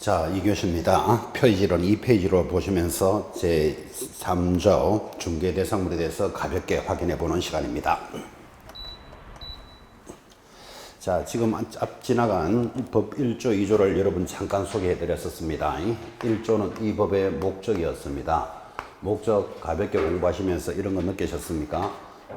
자, 2교시입니다. 표지론 2페이지로 보시면서 제3조 중개대상물에 대해서 가볍게 확인해 보는 시간입니다. 자, 지금 앞 지나간 법 1조, 2조를 여러분 잠깐 소개해 드렸었습니다. 1조는 이 법의 목적이었습니다. 목적 가볍게 공부하시면서 이런 거 느끼셨습니까?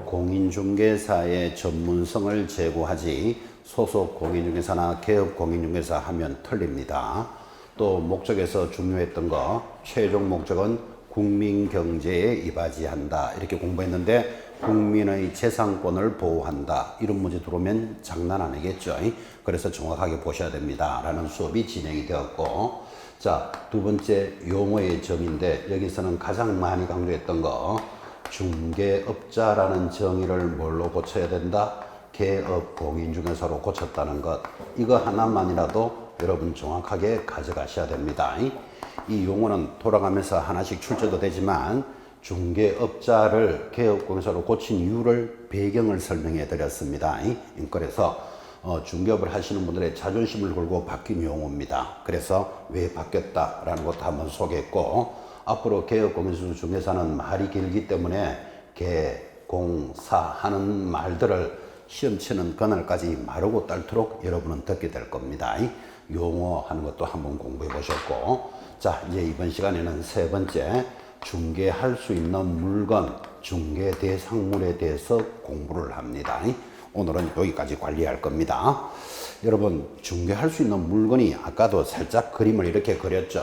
공인중개사의 전문성을 제고하지 소속 공인중개사나 개업 공인중개사 하면 틀립니다. 또 목적에서 중요했던 거 최종 목적은 국민경제에 이바지한다 이렇게 공부했는데 국민의 재산권을 보호한다 이런 문제 들어오면 장난 아니겠죠. 그래서 정확하게 보셔야 됩니다 라는 수업이 진행이 되었고, 자, 두 번째 용어의 정의인데 여기서는 가장 많이 강조했던 거 중개업자라는 정의를 뭘로 고쳐야 된다? 개업 공인중개사로 고쳤다는 것, 이거 하나만이라도 여러분 정확하게 가져가셔야 됩니다. 이 용어는 돌아가면서 하나씩 출제도 되지만 중개업자를 개업공인중개사로 고친 이유를 배경을 설명해 드렸습니다. 그래서 중개업을 하시는 분들의 자존심을 걸고 바뀐 용어입니다. 그래서 왜 바뀌었다라는 것도 한번 소개했고, 앞으로 개업공인중개사는 말이 길기 때문에 개, 공, 사 하는 말들을 시험 치는 그날까지 마르고 닳도록 여러분은 듣게 될 겁니다. 용어 하는 것도 한번 공부해 보셨고, 자, 이제 이번 시간에는 세 번째 중개할 수 있는 물건, 중개 대상물에 대해서 공부를 합니다. 오늘은 여기까지 관리할 겁니다. 여러분, 중개할 수 있는 물건이 아까도 살짝 그림을 이렇게 그렸죠.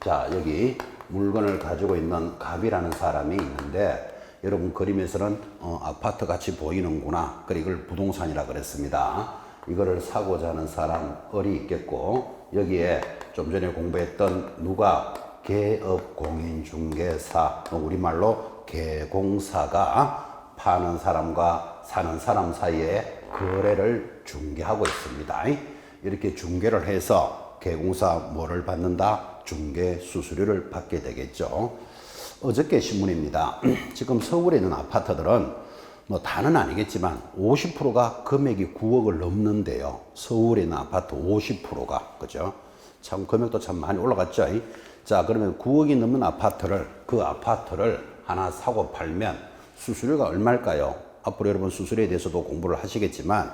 자, 여기 물건을 가지고 있는 갑이라는 사람이 있는데, 여러분 그림에서는 아파트 같이 보이는구나. 그래 이걸 부동산이라 그랬습니다. 이거를 사고자 하는 사람 을이 있겠고, 여기에 좀 전에 공부했던 누가 개업 공인중개사, 우리말로 개공사가 파는 사람과 사는 사람 사이에 거래를 중개하고 있습니다. 이렇게 중개를 해서 개공사 뭐를 받는다? 중개 수수료를 받게 되겠죠. 어저께 신문입니다. 지금 서울에 있는 아파트들은 뭐 다는 아니겠지만 50%가 금액이 9억을 넘는데요. 서울에 있는 아파트 50%가, 그죠? 참 금액도 참 많이 올라갔죠. 자, 그러면 9억이 넘는 아파트를, 그 아파트를 하나 사고 팔면 수수료가 얼마일까요? 앞으로 여러분 수수료에 대해서도 공부를 하시겠지만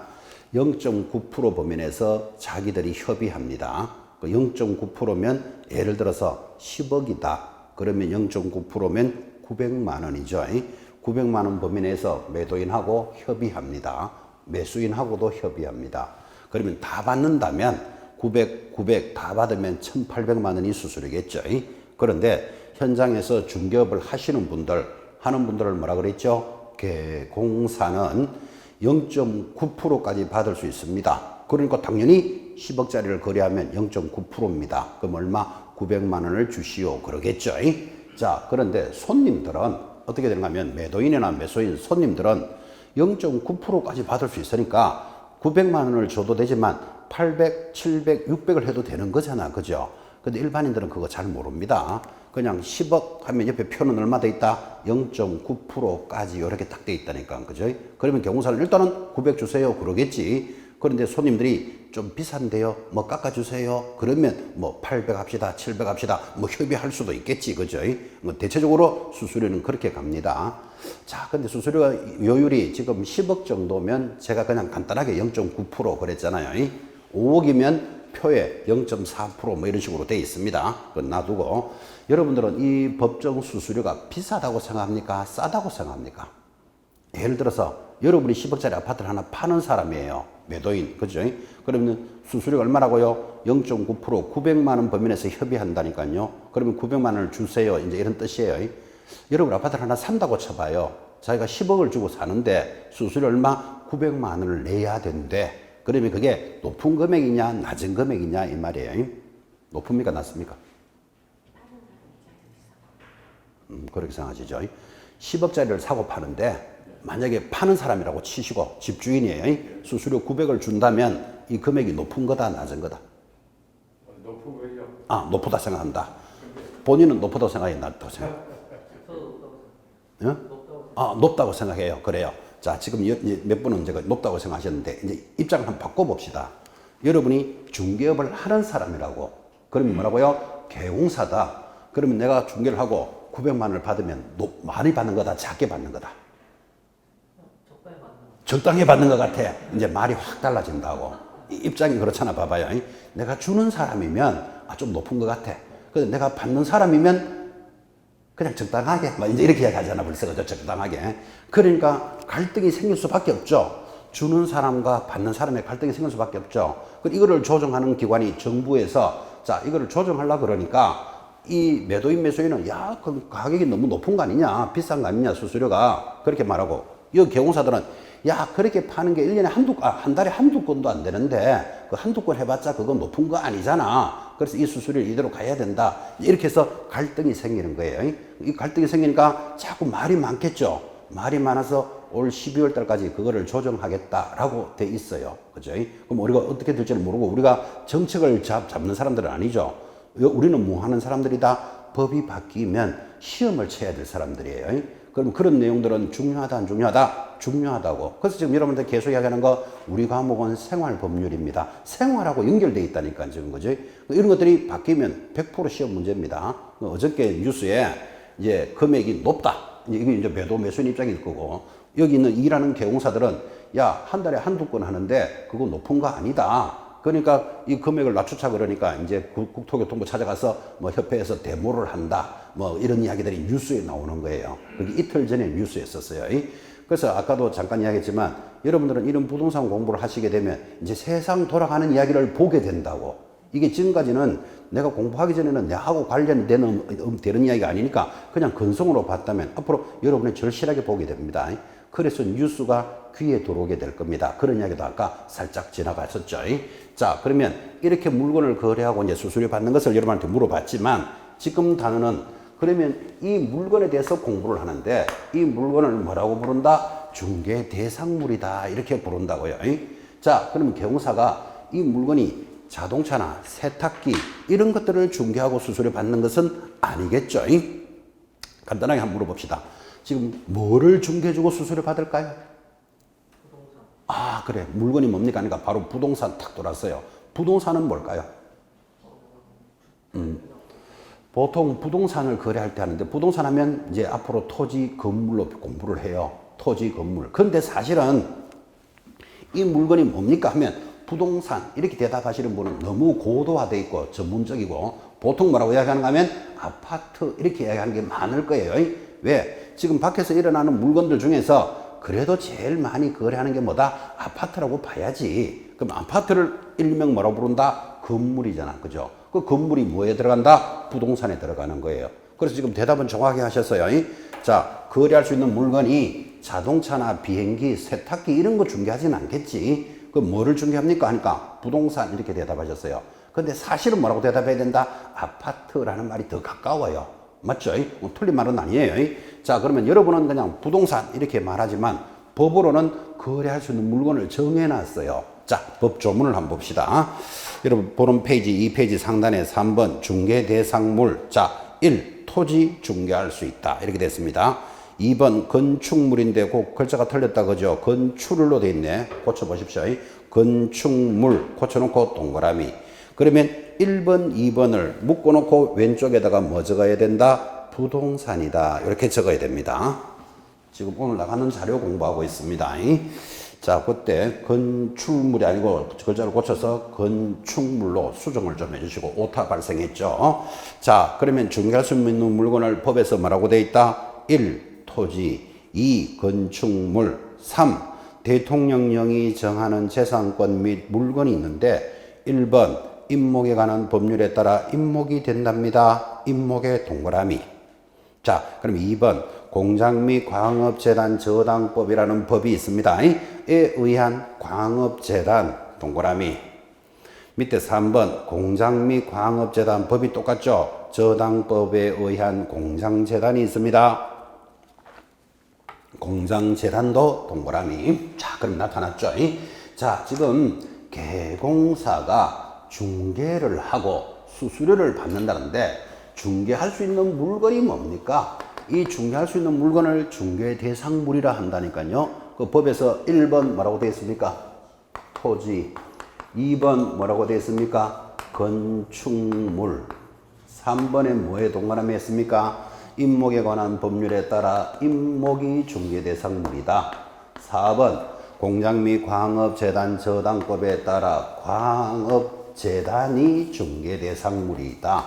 0.9% 범위내에서 자기들이 협의합니다. 0.9%면 예를 들어서 10억이다. 그러면 0.9%면 900만 원이죠. 900만 원 범위 내에서 매도인하고 협의합니다. 매수인하고도 협의합니다. 그러면 다 받는다면 900 다 받으면 1,800만 원이 수수료겠죠. 그런데 현장에서 중개업을 하시는 분들을 뭐라 그랬죠? 개공사는 0.9%까지 받을 수 있습니다. 그러니까 당연히 10억짜리를 거래하면 0.9%입니다. 그럼 얼마? 900만 원을 주시오 그러겠죠. 자, 그런데 손님들은 어떻게 되는가 하면 매도인이나 매수인 손님들은 0.9%까지 받을 수 있으니까 900만 원을 줘도 되지만 800, 700, 600을 해도 되는 거잖아. 그죠? 근데 일반인들은 그거 잘 모릅니다. 그냥 10억 하면 옆에 표는 얼마 돼 있다? 0.9%까지 이렇게 딱 돼 있다니까. 그죠? 그러면 경공사는 일단은 900 주세요 그러겠지. 그런데 손님들이 좀 비싼데요, 뭐 깎아주세요 그러면 뭐 800 합시다, 700 합시다, 뭐 협의할 수도 있겠지. 그죠? 뭐 대체적으로 수수료는 그렇게 갑니다. 자, 근데 수수료가 요율이 지금 10억 정도면 제가 그냥 간단하게 0.9% 그랬잖아요. 5억이면 표에 0.4% 이런 식으로 돼 있습니다. 그건 놔두고, 여러분들은 이 법정 수수료가 비싸다고 생각합니까? 싸다고 생각합니까? 예를 들어서 여러분이 10억짜리 아파트를 하나 파는 사람이에요. 매도인, 그죠? 그러면 수수료가 얼마라고요? 0.9%, 900만 원 범위 내에서 협의한다니까요. 그러면 900만 원을 주세요. 이제 이런 뜻이에요. 여러분 아파트를 하나 산다고 쳐봐요. 자기가 10억을 주고 사는데 수수료 얼마? 900만 원을 내야 된대. 그러면 그게 높은 금액이냐, 낮은 금액이냐 이 말이에요. 높습니까, 낮습니까? 그렇게 생각하시죠. 10억짜리를 사고 파는데 만약에 파는 사람이라고 치시고 집주인이에요. 수수료 900을 준다면 이 금액이 높은 거다, 낮은 거다? 높은 거죠. 아, 높다 생각한다. 본인은 높다고 생각해, 낮다고 생각해? 높다고 생각해요. 그래요. 자, 지금 몇 분은 제가 높다고 생각하셨는데 이제 입장을 한번 바꿔봅시다. 여러분이 중개업을 하는 사람이라고 그러면 뭐라고요? 개공사다. 그러면 내가 중개를 하고 900만 원을 받으면 많이 받는 거다, 작게 받는 거다? 적당히 받는 것 같아. 이제 말이 확 달라진다고. 입장이 그렇잖아. 봐봐요. 내가 주는 사람이면 좀 높은 것 같아. 근데 내가 받는 사람이면 그냥 적당하게, 이제 이렇게 이야기하잖아. 벌써 그죠? 적당하게. 그러니까 갈등이 생길 수밖에 없죠. 주는 사람과 받는 사람의 갈등이 생길 수밖에 없죠. 이거를 조정하는 기관이 정부에서 자, 이거를 조정하려고 그러니까 이 매도인 매수인은 야, 그 가격이 너무 높은 거 아니냐, 비싼 거 아니냐, 수수료가 그렇게 말하고, 이 개공사들은 야, 그렇게 파는 게 1년에 한 달에 한두 건도 안 되는데 그 한두 건 해봤자 그거 높은 거 아니잖아. 그래서 이 수수료를 이대로 가야 된다. 이렇게 해서 갈등이 생기는 거예요. 이 갈등이 생기니까 자꾸 말이 많겠죠. 말이 많아서 올 12월 달까지 그거를 조정하겠다라고 돼 있어요. 그죠? 그럼 우리가 어떻게 될지는 모르고 우리가 정책을 잡는 사람들은 아니죠. 우리는 뭐 하는 사람들이다? 법이 바뀌면 시험을 쳐야 될 사람들이에요. 그럼 그런 내용들은 중요하다, 안 중요하다? 중요하다고. 그래서 지금 여러분들 계속 이야기하는 거, 우리 과목은 생활법률입니다. 생활하고 연결되어 있다니까, 지금, 그지? 이런 것들이 바뀌면 100% 시험 문제입니다. 어저께 뉴스에 이제 금액이 높다. 이게 이제 매도 매수인 입장일 거고, 여기 있는 일하는 개공사들은 야, 한 달에 한두 건 하는데 그거 높은 거 아니다. 그러니까 이 금액을 낮추자 그러니까 이제 국토교통부 찾아가서 뭐 협회에서 데모를 한다. 뭐 이런 이야기들이 뉴스에 나오는 거예요. 그게 이틀 전에 뉴스에 썼어요. 그래서 아까도 잠깐 이야기했지만 여러분들은 이런 부동산 공부를 하시게 되면 이제 세상 돌아가는 이야기를 보게 된다고. 이게 지금까지는 내가 공부하기 전에는 내하고 관련되는 되는 이야기가 아니니까 그냥 근성으로 봤다면 앞으로 여러분이 절실하게 보게 됩니다. 그래서 뉴스가 귀에 들어오게 될 겁니다. 그런 이야기도 아까 살짝 지나갔었죠. 자, 그러면 이렇게 물건을 거래하고 이제 수수료 받는 것을 여러분한테 물어봤지만 지금 단어는 그러면 이 물건에 대해서 공부를 하는데 이 물건을 뭐라고 부른다? 중개 대상물이다. 이렇게 부른다고요. 자, 그러면 개공사가 이 물건이 자동차나 세탁기 이런 것들을 중개하고 수수료 받는 것은 아니겠죠. 간단하게 한번 물어봅시다. 지금 뭐를 중개해주고 수수료 받을까요? 부동산. 아, 그래. 물건이 뭡니까? 그러니까 바로 부동산 탁 돌았어요. 부동산은 뭘까요? 보통 부동산을 거래할 때 하는데 부동산 하면 이제 앞으로 토지, 건물로 공부를 해요. 토지, 건물. 근데 사실은 이 물건이 뭡니까 하면 부동산 이렇게 대답하시는 분은 너무 고도화되어 있고 전문적이고 보통 뭐라고 이야기하는가 하면 아파트 이렇게 이야기하는 게 많을 거예요. 왜? 지금 밖에서 일어나는 물건들 중에서 그래도 제일 많이 거래하는 게 뭐다? 아파트라고 봐야지. 그럼 아파트를 일명 뭐라고 부른다? 건물이잖아. 그죠? 그 건물이 뭐에 들어간다? 부동산에 들어가는 거예요. 그래서 지금 대답은 정확히 하셨어요. 자, 거래할 수 있는 물건이 자동차나 비행기, 세탁기 이런 거 중개하지는 않겠지. 그럼 뭐를 중개합니까? 하니까 부동산 이렇게 대답하셨어요. 근데 사실은 뭐라고 대답해야 된다? 아파트라는 말이 더 가까워요. 맞죠? 틀린 말은 아니에요. 자, 그러면 여러분은 그냥 부동산 이렇게 말하지만 법으로는 거래할 수 있는 물건을 정해놨어요. 자, 법 조문을 한번 봅시다. 여러분 보는 페이지 2페이지 상단에 3번 중개 대상물. 자, 1. 토지 중개할 수 있다. 이렇게 됐습니다. 2번 건축물인데 그 글자가 틀렸다 그죠? 건출로 돼 있네. 고쳐보십시오. 건축물 고쳐놓고 동그라미. 그러면 1번, 2번을 묶어놓고 왼쪽에다가 뭐 적어야 된다? 부동산이다. 이렇게 적어야 됩니다. 지금 오늘 나가는 자료 공부하고 있습니다. 자, 그때 건축물이 아니고 글자를 고쳐서 건축물로 수정을 좀 해주시고 오타 발생했죠. 자, 그러면 중개할 수 있는 물건을 법에서 뭐라고 돼 있다? 1. 토지 2. 건축물 3. 대통령령이 정하는 재산권 및 물건이 있는데 1번 임목에 관한 법률에 따라 임목이 된답니다. 임목의 동그라미. 자, 그럼 2번 공장 및 광업재단 저당법이라는 법이 있습니다. 에 의한 광업재단 동그라미. 밑에 3번 공장 및 광업재단 법이 똑같죠. 저당법에 의한 공장재단이 있습니다. 공장재단도 동그라미. 자, 그럼 나타났죠. 자, 지금 개공사가 중개를 하고 수수료를 받는다는데 중개할 수 있는 물건이 뭡니까? 이 중개할 수 있는 물건을 중개 대상물이라 한다니까요. 그 법에서 1번 뭐라고 되어 있습니까? 토지. 2번 뭐라고 되어 있습니까? 건축물. 3번에 뭐에 동그라미 했습니까? 임목에 관한 법률에 따라 임목이 중개대상물이다. 4번 공장 및 광업재단 저당법에 따라 광업재단이 중개대상물이다.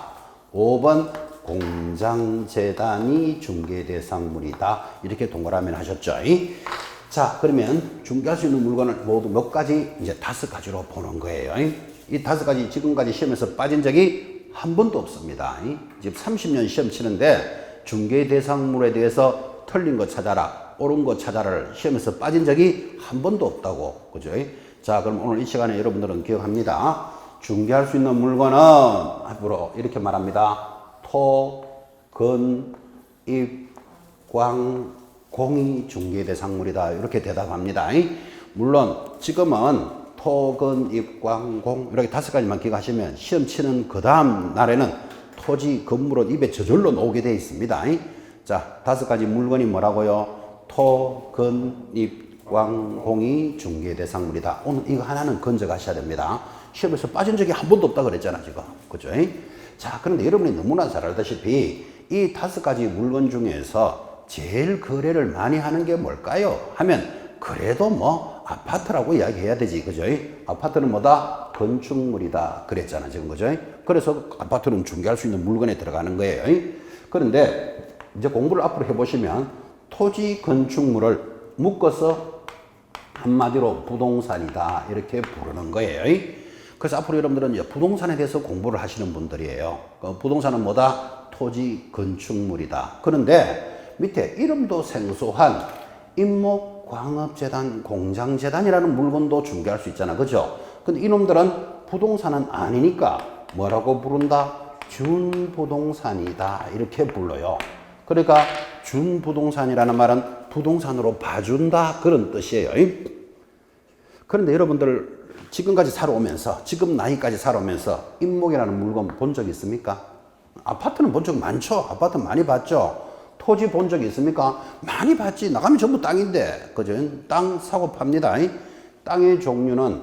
5번 공장재단이 중개대상물이다. 이렇게 동그라미를 하셨죠. 자, 그러면 중개할 수 있는 물건을 모두 몇 가지? 이제 5가지로 보는 거예요. 이 5가지 지금까지 시험에서 빠진 적이 한 번도 없습니다. 지금 30년 시험 치는데 중개대상물에 대해서 틀린 거 찾아라, 옳은 거 찾아라를 시험에서 빠진 적이 한 번도 없다고. 그죠? 자, 그럼 오늘 이 시간에 여러분들은 기억합니다. 중개할 수 있는 물건은 앞으로 이렇게 말합니다. 토, 근, 입, 광, 공이 중개대상물이다. 이렇게 대답합니다. 물론 지금은 토, 근, 입, 광, 공 이렇게 5가지만 기억하시면 시험 치는 그 다음 날에는 토지, 건물은 입에 저절로 나오게 되어 있습니다. 자, 5가지 물건이 뭐라고요? 토, 근, 입, 광, 공이 중개대상물이다. 오늘 이거 하나는 건져 가셔야 됩니다. 시험에서 빠진 적이 한 번도 없다 그랬잖아 지금. 그죠? 자, 그런데 여러분이 너무나 잘 알다시피 이 5가지 물건 중에서 제일 거래를 많이 하는 게 뭘까요? 하면 그래도 뭐 아파트라고 이야기해야 되지. 그죠? 아파트는 뭐다? 건축물이다 그랬잖아 지금. 그죠? 그래서 아파트는 중개할 수 있는 물건에 들어가는 거예요. 그런데 이제 공부를 앞으로 해보시면 토지 건축물을 묶어서 한마디로 부동산이다 이렇게 부르는 거예요. 그래서 앞으로 여러분들은 이제 부동산에 대해서 공부를 하시는 분들이에요. 부동산은 뭐다? 토지 건축물이다. 그런데 밑에 이름도 생소한 임목 광업재단, 공장재단이라는 물건도 중개할 수 있잖아. 그죠? 근데 이놈들은 부동산은 아니니까 뭐라고 부른다? 준부동산이다. 이렇게 불러요. 그러니까 준부동산이라는 말은 부동산으로 봐준다. 그런 뜻이에요. 그런데 여러분들 지금까지 살아오면서, 지금 나이까지 살아오면서 임목이라는 물건 본 적 있습니까? 아파트는 본 적 많죠? 아파트 많이 봤죠? 토지 본 적 있습니까? 많이 봤지. 나가면 전부 땅인데. 그죠? 땅 사고 팝니다. 땅의 종류는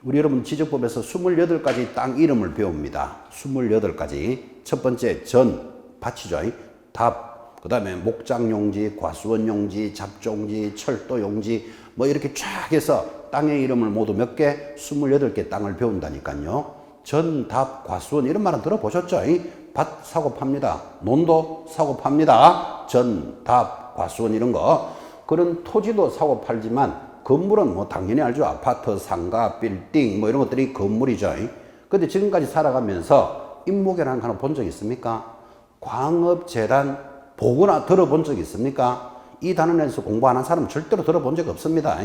우리 여러분 지적법에서 28가지 땅 이름을 배웁니다. 28가지. 첫 번째 전, 밭이죠. 답, 그 다음에 목장용지, 과수원용지, 잡종지, 철도용지 뭐 이렇게 쫙 해서 땅의 이름을 모두 몇 개? 28개 땅을 배운다니까요. 전, 답, 과수원 이런 말은 들어보셨죠? 밭 사고 팝니다. 논도 사고 팝니다. 전, 답, 과수원 이런 거. 그런 토지도 사고 팔지만 건물은 뭐 당연히 알죠. 아파트, 상가, 빌딩 뭐 이런 것들이 건물이죠. 근데 지금까지 살아가면서 임목이라는 거 하나 본 적 있습니까? 광업재단 보거나 들어본 적 있습니까? 이 단원에서 공부하는 사람은 절대로 들어본 적 없습니다.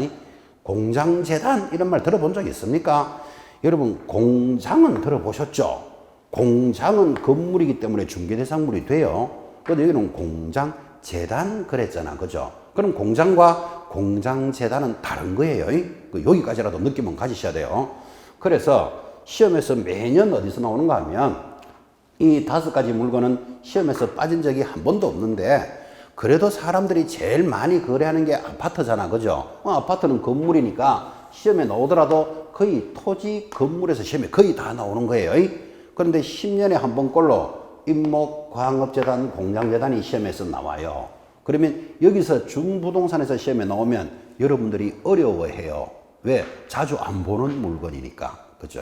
공장재단 이런 말 들어본 적 있습니까? 여러분 공장은 들어보셨죠? 공장은 건물이기 때문에 중개대상물이 돼요. 근데 여기는 공장재단 그랬잖아. 그죠? 그럼 공장과 공장재단은 다른 거예요. 여기까지라도 느낌은 가지셔야 돼요. 그래서 시험에서 매년 어디서 나오는가 하면 이 5가지 물건은 시험에서 빠진 적이 한 번도 없는데 그래도 사람들이 제일 많이 거래하는 게 아파트잖아. 그죠? 아파트는 건물이니까 시험에 나오더라도 거의 토지 건물에서 시험에 거의 다 나오는 거예요. 그런데 10년에 한 번꼴로 임목, 광업재단, 공장재단이 시험에서 나와요. 그러면 여기서 중부동산에서 시험에 나오면 여러분들이 어려워해요. 왜? 자주 안 보는 물건이니까. 그죠?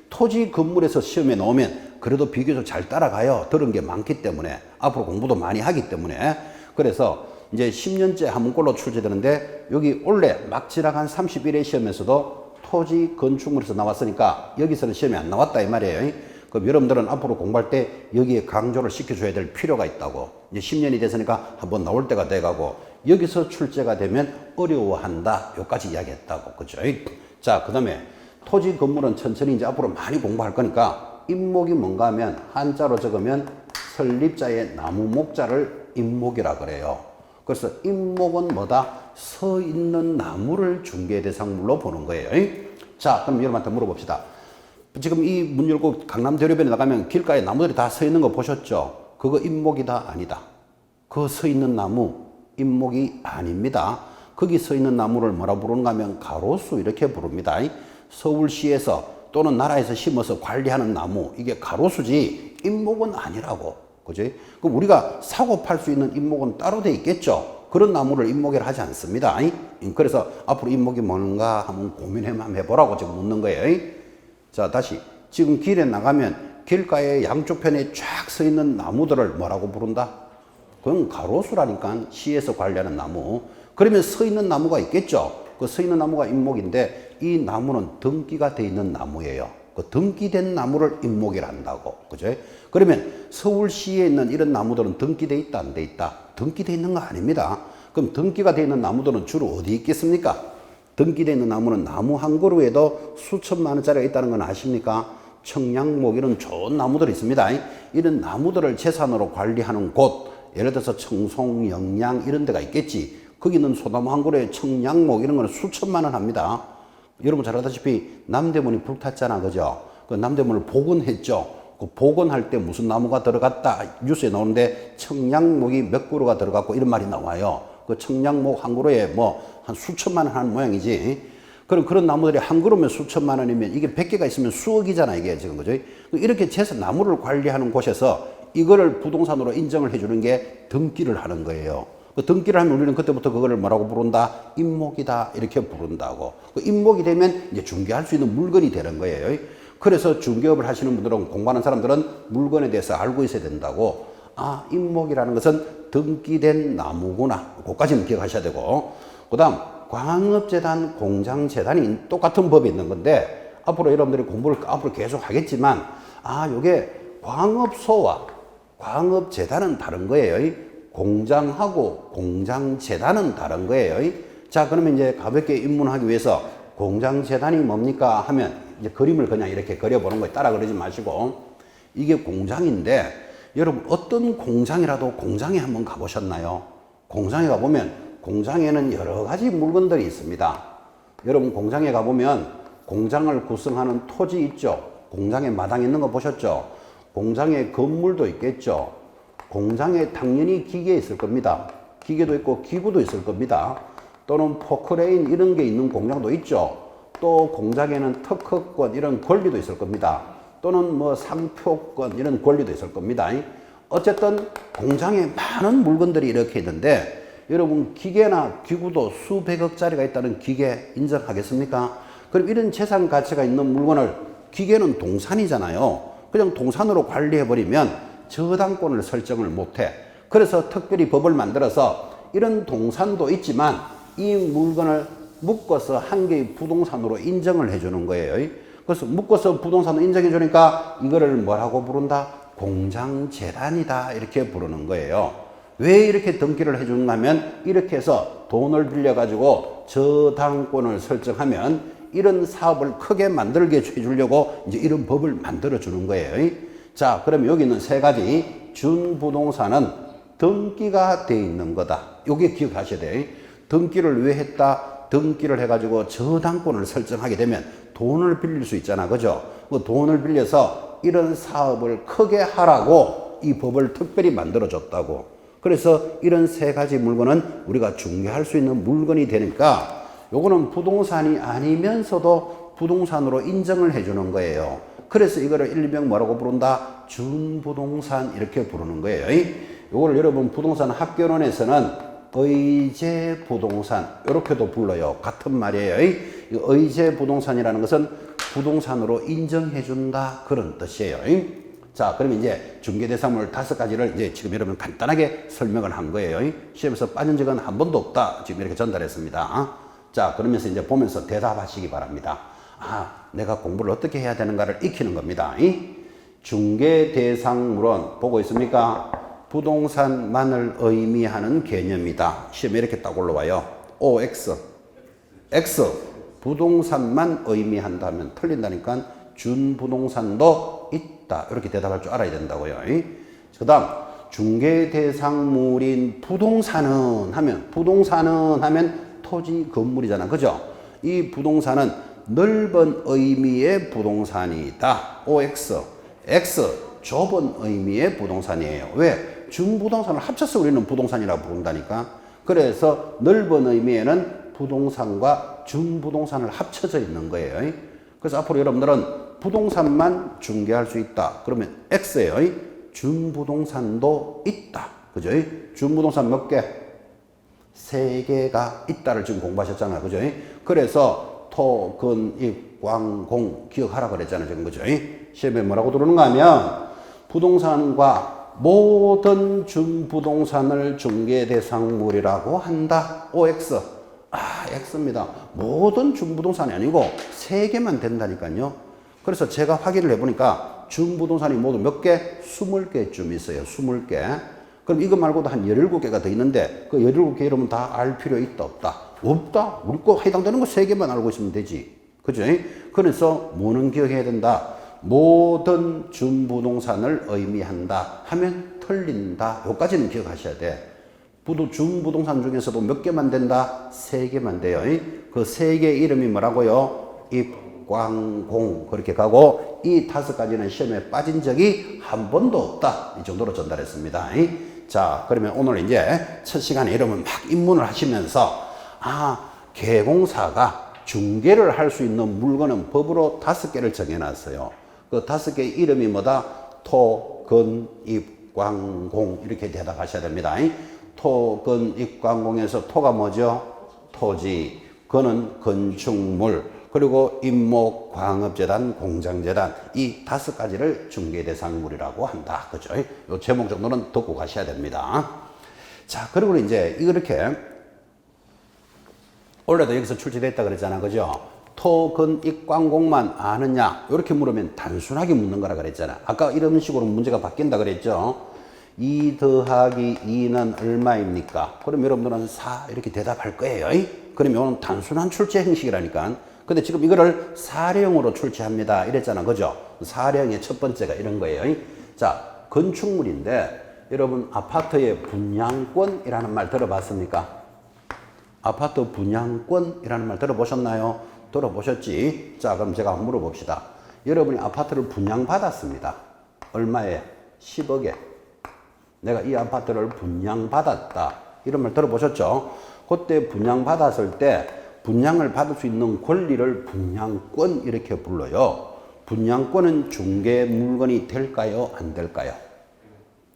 토지 건물에서 시험에 나오면 그래도 비교적 잘 따라가요. 들은 게 많기 때문에. 앞으로 공부도 많이 하기 때문에. 그래서 이제 10년째 한 번꼴로 출제되는데 여기 원래 막 지나간 31회 시험에서도 토지 건축물에서 나왔으니까 여기서는 시험에 안 나왔다 이 말이에요. 그럼 여러분들은 앞으로 공부할 때 여기에 강조를 시켜줘야 될 필요가 있다고. 이제 10년이 됐으니까 한번 나올 때가 돼가고 여기서 출제가 되면 어려워한다. 여기까지 이야기했다고. 그죠? 자, 그 다음에 토지 건물은 천천히 이제 앞으로 많이 공부할 거니까 임목이 뭔가 하면 한자로 적으면 설립자의 나무 목자를 임목이라 그래요. 그래서 임목은 뭐다? 서 있는 나무를 중개대상물로 보는 거예요. 자, 그럼 여러분한테 물어봅시다. 지금 이 문 열고 강남대로변에 나가면 길가에 나무들이 다 서 있는 거 보셨죠? 그거 임목이다? 아니다. 그 서 있는 나무 임목이 아닙니다. 거기 서 있는 나무를 뭐라 부르는가 하면 가로수 이렇게 부릅니다. 서울시에서 또는 나라에서 심어서 관리하는 나무, 이게 가로수지 인목은 아니라고. 그지? 그럼 우리가 사고 팔 수 있는 인목은 따로 돼 있겠죠? 그런 나무를 인목이라 하지 않습니다. 그래서 앞으로 인목이 뭔가 한번 고민해만 해보라고 지금 묻는 거예요. 자, 다시. 지금 길에 나가면 길가에 양쪽 편에 쫙 서 있는 나무들을 뭐라고 부른다? 그건 가로수라니까. 시에서 관리하는 나무. 그러면 서 있는 나무가 있겠죠? 그 서 있는 나무가 인목인데 이 나무는 등기가 돼 있는 나무예요. 그 등기된 나무를 인목이라 한다고. 그죠? 그러면 서울시에 있는 이런 나무들은 등기돼 있다, 안 돼 있다? 등기돼 있는 거 아닙니다. 그럼 등기가 돼 있는 나무들은 주로 어디 있겠습니까? 등기돼 있는 나무는 나무 한 그루에도 수천만 원짜리가 있다는 건 아십니까? 청량목 이런 좋은 나무들이 있습니다. 이런 나무들을 재산으로 관리하는 곳, 예를 들어서 청송, 영양 이런 데가 있겠지. 거기는 소나무 한 그루에 청량목 이런 거는 수천만 원 합니다. 여러분 잘 알다시피 남대문이 불탔잖아, 그죠? 그 남대문을 복원했죠. 그 복원할 때 무슨 나무가 들어갔다 뉴스에 나오는데 청량목이 몇 그루가 들어갔고 이런 말이 나와요. 그 청량목 한 그루에 뭐 한 수천만 원 하는 모양이지. 그럼 그런 나무들이 한 그루면 수천만 원이면 이게 100개가 있으면 수억이잖아, 이게 지금, 그죠? 이렇게 재산 나무를 관리하는 곳에서 이거를 부동산으로 인정을 해주는 게 등기를 하는 거예요. 그 등기를 하면 우리는 그때부터 그거를 뭐라고 부른다? 인목이다, 이렇게 부른다고. 그 인목이 되면 이제 중개할 수 있는 물건이 되는 거예요. 그래서 중개업을 하시는 분들은, 공부하는 사람들은 물건에 대해서 알고 있어야 된다고. 아, 인목이라는 것은 등기된 나무구나. 그것까지는 기억하셔야 되고. 그 다음, 광업재단, 공장재단이 똑같은 법이 있는 건데, 앞으로 여러분들이 공부를 앞으로 계속 하겠지만, 아, 요게 광업소와 광업재단은 다른 거예요. 공장하고 공장재단은 다른 거예요. 자, 그러면 이제 가볍게 입문하기 위해서 공장재단이 뭡니까 하면 이제 그림을 그냥 이렇게 그려보는 거예요. 따라 그러지 마시고. 이게 공장인데, 여러분 어떤 공장이라도 공장에 한번 가보셨나요? 공장에 가보면 공장에는 여러 가지 물건들이 있습니다. 여러분 공장에 가보면 공장을 구성하는 토지 있죠? 공장에 마당 있는 거 보셨죠? 공장에 건물도 있겠죠? 공장에 당연히 기계 있을 겁니다. 기계도 있고 기구도 있을 겁니다. 또는 포크레인 이런 게 있는 공장도 있죠. 또 공장에는 특허권 이런 권리도 있을 겁니다. 또는 뭐 상표권 이런 권리도 있을 겁니다. 어쨌든 공장에 많은 물건들이 이렇게 있는데, 여러분 기계나 기구도 수백억짜리가 있다는 기계 인정하겠습니까? 그럼 이런 재산 가치가 있는 물건을, 기계는 동산이잖아요. 그냥 동산으로 관리해버리면 저당권을 설정을 못해. 그래서 특별히 법을 만들어서 이런 동산도 있지만 이 물건을 묶어서 한 개의 부동산으로 인정을 해주는 거예요. 그래서 묶어서 부동산으로 인정해 주니까 이거를 뭐라고 부른다? 공장재단이다, 이렇게 부르는 거예요. 왜 이렇게 등기를 해주는가 하면, 이렇게 해서 돈을 빌려가지고 저당권을 설정하면 이런 사업을 크게 만들게 해주려고 이제 이런 법을 만들어 주는 거예요. 자, 그럼 여기 있는 세 가지, 준부동산은 등기가 돼 있는 거다. 요게 기억하셔야 돼요. 등기를 왜 했다? 등기를 해가지고 저당권을 설정하게 되면 돈을 빌릴 수 있잖아, 그죠? 그 돈을 빌려서 이런 사업을 크게 하라고 이 법을 특별히 만들어 줬다고. 그래서 이런 세 가지 물건은 우리가 중개할 수 있는 물건이 되니까 요거는 부동산이 아니면서도 부동산으로 인정을 해주는 거예요. 그래서 이거를 일명 뭐라고 부른다? 준부동산, 이렇게 부르는 거예요. 요거를 여러분 부동산 학개론에서는 의제 부동산 이렇게도 불러요. 같은 말이에요. 의제 부동산이라는 것은 부동산으로 인정해 준다, 그런 뜻이에요. 자, 그러면 이제 중개대상물 5가지를 이제 지금 여러분 간단하게 설명을 한 거예요. 시험에서 빠진 적은 한 번도 없다, 지금 이렇게 전달했습니다. 자, 그러면서 이제 보면서 대답하시기 바랍니다. 아, 내가 공부를 어떻게 해야 되는가를 익히는 겁니다. 중개대상물은 보고 있습니까? 부동산만을 의미하는 개념이다. 시험에 이렇게 딱 올라와요. OX. X. 부동산만 의미한다면 틀린다니까 준부동산도 있다, 이렇게 대답할 줄 알아야 된다고요. 그 다음, 중개대상물인 부동산은 하면 토지, 건물이잖아, 그죠? 이 부동산은 넓은 의미의 부동산이다. OX. X. 좁은 의미의 부동산이에요. 왜? 준부동산을 합쳐서 우리는 부동산이라고 부른다니까. 그래서 넓은 의미에는 부동산과 준부동산을 합쳐져 있는 거예요. 그래서 앞으로 여러분들은 부동산만 중개할 수 있다. 그러면 X예요. 준부동산도 있다. 그죠? 준부동산 몇 개? 3개가 있다를 지금 공부하셨잖아요. 그죠? 그래서 토, 근, 입, 광, 공 기억하라 그랬잖아요. 지금 그죠? 시험에 뭐라고 들어오는가 하면 부동산과 모든 준부동산을 중개 대상물이라고 한다. OX. X입니다. 모든 준부동산이 아니고 3개만 된다니까요. 그래서 제가 확인을 해보니까 준부동산이 모두 몇 개? 20개쯤 있어요. 20개. 그럼 이거 말고도 한 17개가 더 있는데 그 17개 이름은 다 알 필요 있다 없다? 없다. 우리 거 해당되는 거 3개만 알고 있으면 되지. 그죠? 그래서 뭐는 기억해야 된다. 모든 준부동산을 의미한다 하면 틀린다. 요까지는 기억하셔야 돼. 준부동산 중에서도 몇 개만 된다? 3개만 돼요. 그 3개 이름이 뭐라고요? 입광공 그렇게 가고 이 5가지는 시험에 빠진 적이 한 번도 없다. 이 정도로 전달했습니다. 자, 그러면 오늘 이제 첫 시간에 여러분 막 입문을 하시면서 개공사가 중개를 할 수 있는 물건은 법으로 5개를 정해놨어요. 그 5개 이름이 뭐다? 토, 근, 입, 광, 공 이렇게 대답하셔야 됩니다. 토, 근, 입, 광, 공에서 토가 뭐죠? 토지, 근은 건축물, 그리고 임목, 광업재단, 공장재단 이 5가지를 중개대상물이라고 한다. 그죠? 요 제목 정도는 듣고 가셔야 됩니다. 자, 그리고 이제 이렇게 원래도 여기서 출제됐다 그랬잖아. 그죠? 토, 근, 입, 광, 공만 아느냐? 이렇게 물으면 단순하게 묻는 거라 그랬잖아. 아까 이런 식으로 문제가 바뀐다 그랬죠? 2 더하기 2는 얼마입니까? 그럼 여러분들은 4 이렇게 대답할 거예요. 그러면 단순한 출제 형식이라니까. 근데 지금 이거를 사례형으로 출제합니다. 이랬잖아. 그죠? 사례형의 첫 번째가 이런 거예요. 자, 건축물인데 여러분 아파트의 분양권이라는 말 들어봤습니까? 아파트 분양권이라는 말 들어보셨나요? 들어보셨지? 자, 그럼 제가 한번 물어봅시다. 여러분이 아파트를 분양받았습니다. 얼마에? 10억에. 내가 이 아파트를 분양받았다. 이런 말 들어보셨죠? 그때 분양받았을 때 분양을 받을 수 있는 권리를 분양권 이렇게 불러요. 분양권은 중개 물건이 될까요? 안 될까요?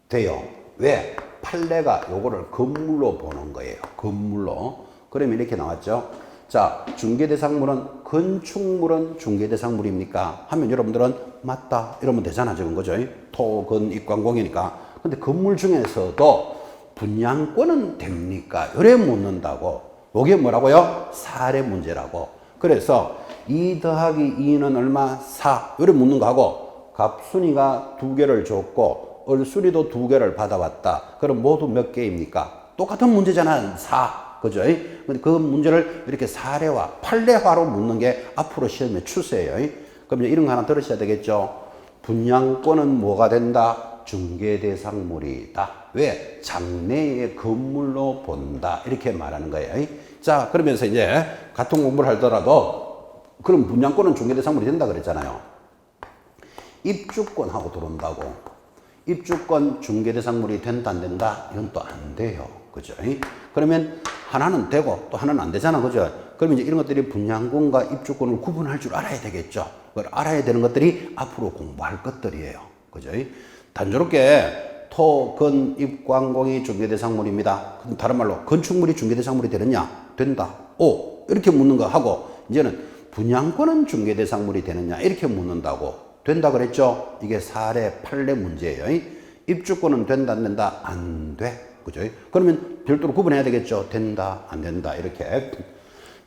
돼요. 왜? 판례가 요거를 건물로 보는 거예요. 건물로. 그러면 이렇게 나왔죠. 자, 중개대상물은 건축물은 중개대상물입니까? 하면 여러분들은 맞다. 이러면 되잖아. 지금 그죠? 토, 근, 입광공이니까. 근데 건물 중에서도 분양권은 됩니까? 요래 묻는다고. 요게 뭐라고요? 사례 문제라고. 그래서 2 더하기 2는 얼마? 4. 요래 묻는 거 하고 갑순이가 2개를 줬고 얼순이도 2개를 받아왔다. 그럼 모두 몇 개입니까? 똑같은 문제잖아. 4. 그죠? 근데 그 문제를 이렇게 사례화, 판례화로 묻는 게 앞으로 시험의 추세예요. 그럼 이런 거 하나 들으셔야 되겠죠? 분양권은 뭐가 된다? 중개대상물이다. 왜? 장래의 건물로 본다. 이렇게 말하는 거예요. 자, 그러면서 이제 같은 공부를 하더라도 그럼 분양권은 중개대상물이 된다 그랬잖아요. 입주권하고 들어온다고. 입주권 중개대상물이 된다 안 된다? 이건 또 안 돼요. 그죠? 그러면 하나는 되고 또 하나는 안 되잖아. 그죠? 그러면 이제 이런 것들이 분양권과 입주권을 구분할 줄 알아야 되겠죠. 그걸 알아야 되는 것들이 앞으로 공부할 것들이에요. 그죠? 단조롭게 토, 근, 입, 광, 공이 중개대상물입니다. 다른 말로 건축물이 중개대상물이 되느냐? 된다. 오. 이렇게 묻는 거 하고 이제는 분양권은 중개대상물이 되느냐? 이렇게 묻는다고. 된다 그랬죠? 이게 사례, 판례 문제예요. 입주권은 된다, 안 된다? 안 돼. 그죠? 그러면 별도로 구분해야 되겠죠? 된다, 안 된다. 이렇게.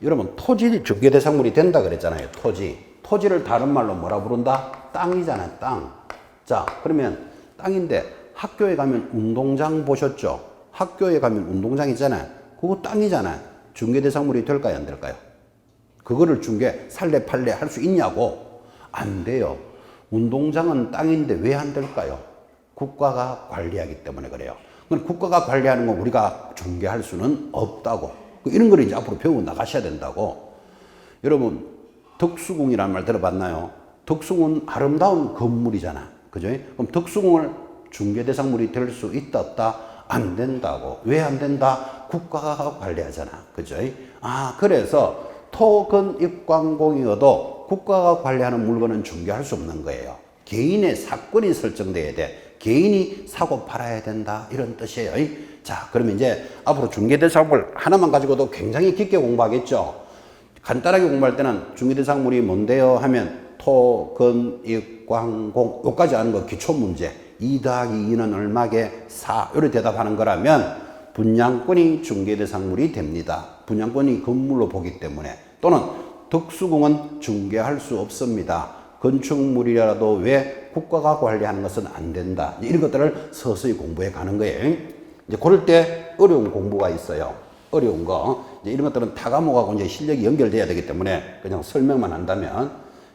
여러분, 토지 중개대상물이 된다 그랬잖아요. 토지. 토지를 다른 말로 뭐라 부른다? 땅이잖아, 땅. 자, 그러면 땅인데 학교에 가면 운동장 보셨죠? 학교에 가면 운동장 있잖아요. 그거 땅이잖아요. 중개대상물이 될까요? 안 될까요? 그거를 중개, 살래, 팔래 할 수 있냐고? 안 돼요. 운동장은 땅인데 왜 안 될까요? 국가가 관리하기 때문에 그래요. 그럼 국가가 관리하는 거 우리가 중개할 수는 없다고. 이런 걸 이제 앞으로 배워 나가셔야 된다고. 여러분, 덕수궁이라는 말 들어봤나요? 덕수궁은 아름다운 건물이잖아. 그죠? 그럼 덕수궁을 중개대상물이 될 수 있다, 없다? 안 된다고. 왜 안 된다? 국가가 관리하잖아. 그죠? 그래서 토, 근, 입, 광, 공이어도 국가가 관리하는 물건은 중개할 수 없는 거예요. 개인의 사건이 설정돼야 돼. 개인이 사고 팔아야 된다. 이런 뜻이에요. 자, 그러면 이제 앞으로 중개대상물 하나만 가지고도 굉장히 깊게 공부하겠죠. 간단하게 공부할 때는 중개대상물이 뭔데요 하면 토, 건, 익, 광, 공 요까지 아는 거 기초문제 2 더하기 2는 얼마게 4 요렇게 대답하는 거라면 분양권이 중개대상물이 됩니다. 분양권이 건물로 보기 때문에 또는 덕수궁은 중개할 수 없습니다. 건축물이라도 왜 국가가 관리하는 것은 안 된다. 이런 것들을 서서히 공부해 가는 거예요. 이제 그럴 때 어려운 공부가 있어요. 어려운 거. 이제 이런 것들은 타과목하고 이제 실력이 연결돼야 되기 때문에 그냥 설명만 한다면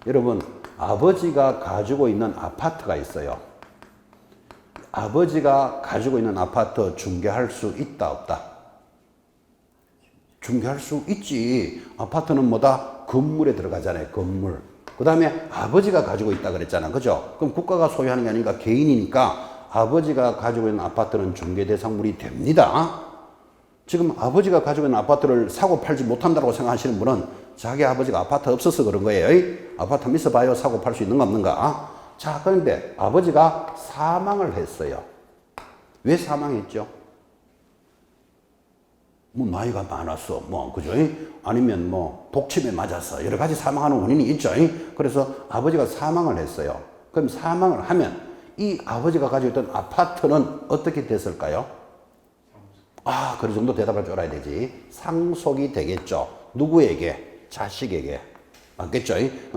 여러분 아버지가 가지고 있는 아파트가 있어요. 아버지가 가지고 있는 아파트 중개할 수 있다 없다? 중개할 수 있지. 아파트는 뭐다? 건물에 들어가잖아요. 건물. 그 다음에 아버지가 가지고 있다 그랬잖아. 그죠? 그럼 국가가 소유하는 게 아니니까 개인이니까 아버지가 가지고 있는 아파트는 중개대상물이 됩니다. 지금 아버지가 가지고 있는 아파트를 사고 팔지 못한다고 생각하시는 분은 자기 아버지가 아파트 없어서 그런 거예요. 아파트 한번 있어봐요. 사고 팔 수 있는 거 없는가? 자, 그런데 아버지가 사망을 했어요. 왜 사망했죠? 뭐 나이가 많았어, 뭐 그죠? 아니면 뭐 독침에 맞아서 여러 가지 사망하는 원인이 있죠. 그래서 아버지가 사망을 했어요. 그럼 사망을 하면 이 아버지가 가지고 있던 아파트는 어떻게 됐을까요? 아, 그 정도 대답할 줄 알아야 되지. 상속이 되겠죠. 누구에게? 자식에게. 맞겠죠?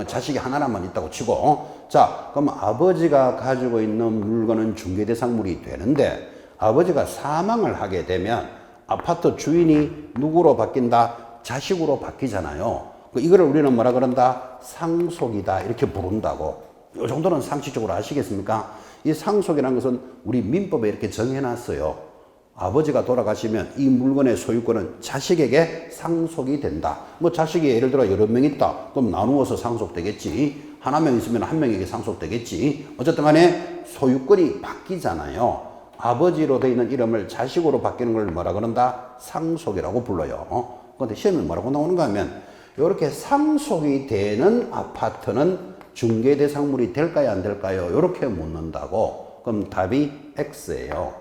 자식이 하나만 있다고 치고. 자, 그럼 아버지가 가지고 있는 물건은 중개대상물이 되는데 아버지가 사망을 하게 되면 아파트 주인이 누구로 바뀐다? 자식으로 바뀌잖아요. 이거를 우리는 뭐라 그런다? 상속이다. 이렇게 부른다고. 이 정도는 상식적으로 아시겠습니까? 이 상속이라는 것은 우리 민법에 이렇게 정해놨어요. 아버지가 돌아가시면 이 물건의 소유권은 자식에게 상속이 된다. 뭐 자식이 예를 들어 여러 명 있다. 그럼 나누어서 상속되겠지. 하나 명 있으면 한 명에게 상속되겠지. 어쨌든 간에 소유권이 바뀌잖아요. 아버지로 되어 있는 이름을 자식으로 바뀌는 걸 뭐라 그런다? 상속이라고 불러요. 그런데 시험에 뭐라고 나오는가 하면 이렇게 상속이 되는 아파트는 중개대상물이 될까요? 안 될까요? 이렇게 묻는다고. 그럼 답이 X예요.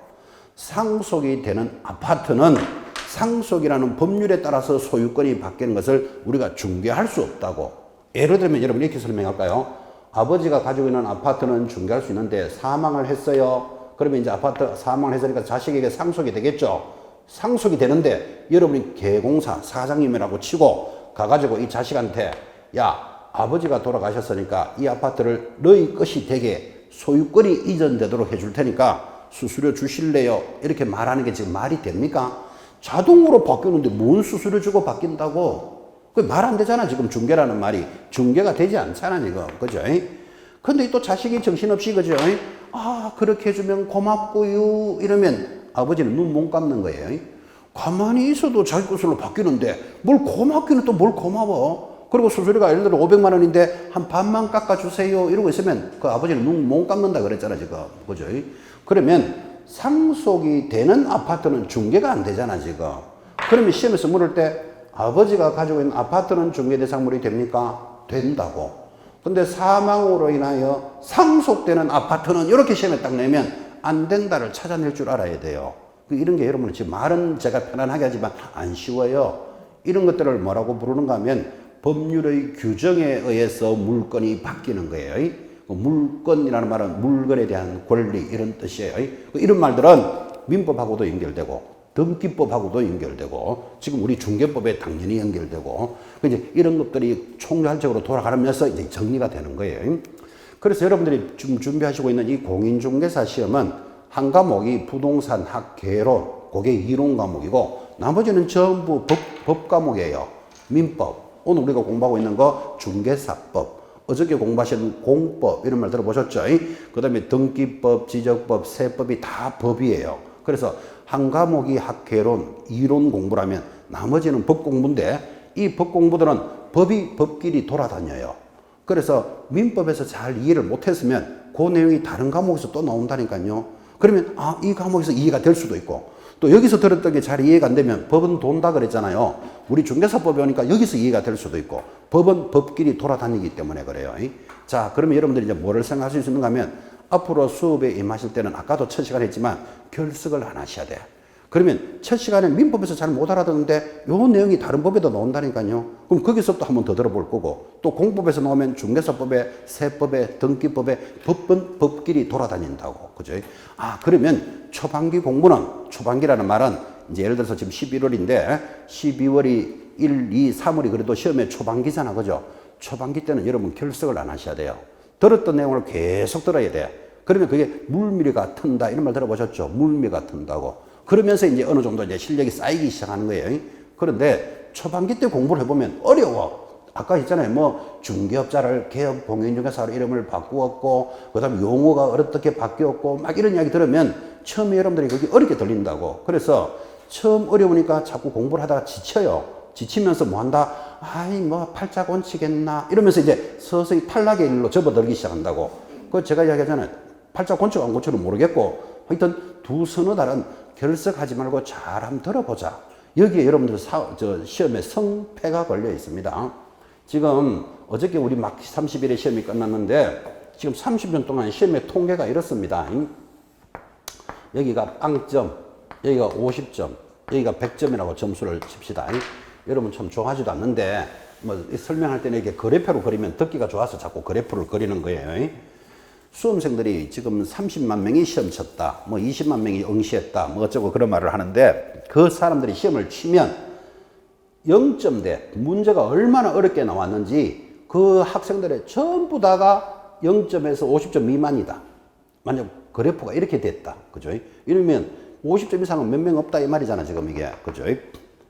상속이 되는 아파트는 상속이라는 법률에 따라서 소유권이 바뀌는 것을 우리가 중개할 수 없다고. 예를 들면 여러분 이렇게 설명할까요? 아버지가 가지고 있는 아파트는 중개할 수 있는데 사망을 했어요. 그러면 이제 아파트 사망을 했으니까 자식에게 상속이 되겠죠. 상속이 되는데 여러분이 개공사 사장님이라고 치고 가가지고 이 자식한테 야, 아버지가 돌아가셨으니까 이 아파트를 너희 것이 되게 소유권이 이전되도록 해줄 테니까 수수료 주실래요? 이렇게 말하는 게 지금 말이 됩니까? 자동으로 바뀌는데 뭔 수수료 주고 바뀐다고? 그 말 안 되잖아. 지금 중개라는 말이. 중개가 되지 않잖아 지금. 그죠? 근데 또 자식이 정신없이 그죠? 아, 그렇게 해주면 고맙고요. 이러면 아버지는 눈 못 감는 거예요. 가만히 있어도 자기 것으로 바뀌는데 뭘 고맙기는 또 뭘 고마워. 그리고 수수료가 예를 들어 500만 원인데 한 반만 깎아주세요. 이러고 있으면 그 아버지는 눈 못 감는다 그랬잖아 지금. 그죠? 그러면 상속이 되는 아파트는 중개가 안 되잖아 지금. 그러면 시험에서 물을 때 아버지가 가지고 있는 아파트는 중개대상물이 됩니까? 된다고. 근데 사망으로 인하여 상속되는 아파트는 이렇게 시험에 딱 내면 안 된다를 찾아낼 줄 알아야 돼요. 이런 게 여러분 지금 말은 제가 편안하게 하지만 안 쉬워요. 이런 것들을 뭐라고 부르는가 하면 법률의 규정에 의해서 물건이 바뀌는 거예요. 물건이라는 말은 물건에 대한 권리 이런 뜻이에요. 이런 말들은 민법하고도 연결되고 등기법하고도 연결되고 지금 우리 중개법에 당연히 연결되고 이제 이런 것들이 총괄적으로 돌아가면서 이제 정리가 되는 거예요. 그래서 여러분들이 지금 준비하시고 있는 이 공인중개사 시험은 한 과목이 부동산학 개론, 그게 이론 과목이고 나머지는 전부 법 과목이에요. 민법. 오늘 우리가 공부하고 있는 거 중개사법. 어저께 공부하신 공법 이런 말 들어보셨죠? 그 다음에 등기법, 지적법, 세법이 다 법이에요. 그래서 한 과목이 학개론, 이론 공부라면 나머지는 법 공부인데 이 법 공부들은 법끼리 돌아다녀요. 그래서 민법에서 잘 이해를 못했으면 그 내용이 다른 과목에서 또 나온다니까요. 그러면 이 과목에서 이해가 될 수도 있고 또 여기서 들었던 게 잘 이해가 안 되면 법은 돈다 그랬잖아요. 우리 중개사법에 오니까 여기서 이해가 될 수도 있고 법은 법끼리 돌아다니기 때문에 그래요. 자, 그러면 여러분들이 이제 뭐를 생각하실 수 있는가 하면 앞으로 수업에 임하실 때는 아까도 첫 시간에 했지만 결석을 안 하셔야 돼. 그러면 첫 시간에 민법에서 잘 못 알아듣는데 요 내용이 다른 법에도 나온다니까요. 그럼 거기서 또 한번 더 들어볼 거고 또 공법에서 나오면 중개사법에 세법에 등기법에 법은 법끼리 돌아다닌다고. 그죠? 아, 그러면 초반기 공부는 초반기라는 말은 이제 예를 들어서 지금 11월인데 12월이 1, 2, 3월이 그래도 시험의 초반기잖아. 그죠? 초반기 때는 여러분 결석을 안 하셔야 돼요. 들었던 내용을 계속 들어야 돼. 그러면 그게 물미가 튼다 이런 말 들어보셨죠? 물미가 튼다고. 그러면서 이제 어느 정도 이제 실력이 쌓이기 시작하는 거예요. 그런데 초반기 때 공부를 해보면 어려워. 아까 했잖아요. 뭐 중개업자를 개업 공인중개사로 이름을 바꾸었고, 그 다음에 용어가 어떻게 바뀌었고, 막 이런 이야기 들으면 처음에 여러분들이 그게 어렵게 들린다고. 그래서 처음 어려우니까 자꾸 공부를 하다가 지쳐요. 지치면서 뭐 한다? 아이, 뭐 팔자 곤치겠나? 이러면서 이제 서서히 탈락의 일로 접어들기 시작한다고. 그 제가 이야기하잖아요. 팔자 곤치고 안 곤치는 모르겠고, 하여튼 두 서너 달은 결석하지 말고 잘 한번 들어보자. 여기에 여러분들 시험에 성패가 걸려 있습니다. 지금 어저께 우리 막 30일에 시험이 끝났는데 지금 30년 동안 시험의 통계가 이렇습니다. 여기가 빵점, 여기가 50점, 여기가 100점이라고 점수를 칩시다. 여러분 참 좋아하지도 않는데 뭐 설명할 때는 이렇게 그래프로 그리면 듣기가 좋아서 자꾸 그래프를 그리는 거예요. 수험생들이 지금 30만 명이 시험 쳤다, 뭐 20만 명이 응시했다, 뭐 어쩌고 그런 말을 하는데 그 사람들이 시험을 치면 0점대 문제가 얼마나 어렵게 나왔는지 그 학생들의 전부 다가 0점에서 50점 미만이다. 만약 그래프가 이렇게 됐다. 그죠? 이러면 50점 이상은 몇 명 없다 이 말이잖아 지금 이게. 그죠?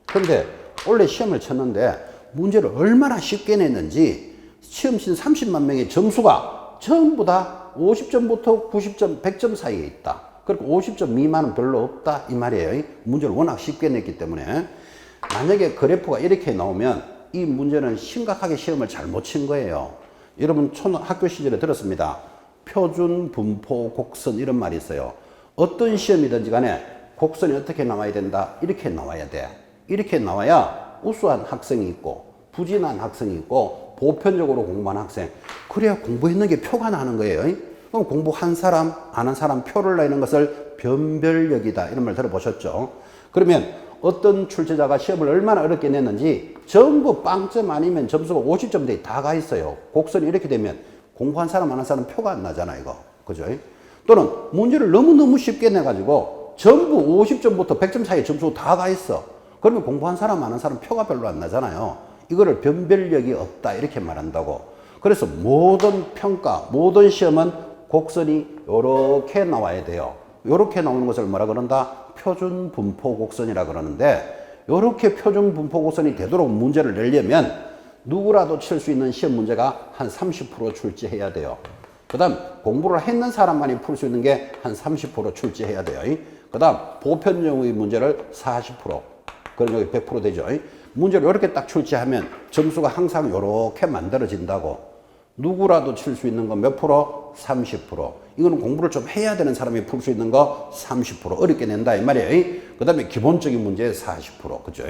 그런데 원래 시험을 쳤는데 문제를 얼마나 쉽게 냈는지 시험 친 30만 명의 점수가 전부 다 50점부터 90점, 100점 사이에 있다. 그리고 50점 미만은 별로 없다 이 말이에요. 문제를 워낙 쉽게 냈기 때문에. 만약에 그래프가 이렇게 나오면 이 문제는 심각하게 시험을 잘못 친 거예요. 여러분 학교 시절에 들었습니다. 표준, 분포, 곡선 이런 말이 있어요. 어떤 시험이든지 간에 곡선이 어떻게 나와야 된다? 이렇게 나와야 돼. 이렇게 나와야 우수한 학생이 있고 부진한 학생이 있고 보편적으로 공부한 학생, 그래야 공부했는 게 표가 나는 거예요. 그럼 공부한 사람, 안 한 사람 표를 내는 것을 변별력이다 이런 말 들어보셨죠? 그러면 어떤 출제자가 시험을 얼마나 어렵게 냈는지 전부 빵점 아니면 점수가 50점대에 다 가 있어요. 곡선이 이렇게 되면 공부한 사람, 안 한 사람 표가 안 나잖아 이거. 그죠? 또는 문제를 너무너무 쉽게 내가지고 전부 50점부터 100점 사이에 점수가 다 가 있어. 그러면 공부한 사람, 안 한 사람 표가 별로 안 나잖아요. 이거를 변별력이 없다 이렇게 말한다고. 그래서 모든 평가, 모든 시험은 곡선이 요렇게 나와야 돼요. 요렇게 나오는 것을 뭐라 그런다? 표준 분포 곡선이라 그러는데, 요렇게 표준 분포 곡선이 되도록 문제를 내려면 누구라도 칠 수 있는 시험 문제가 한 30% 출제해야 돼요. 그 다음 공부를 했는 사람만이 풀 수 있는 게 한 30% 출제해야 돼요. 그 다음 보편적의 문제를 40%, 그럼 여기 100% 되죠. 문제를 이렇게 딱 출제하면 점수가 항상 이렇게 만들어진다고. 누구라도 칠 수 있는 거 몇 프로? 30%. 이거는 공부를 좀 해야 되는 사람이 풀 수 있는 거 30% 어렵게 낸다 이 말이에요. 그 다음에 기본적인 문제 40%. 그죠?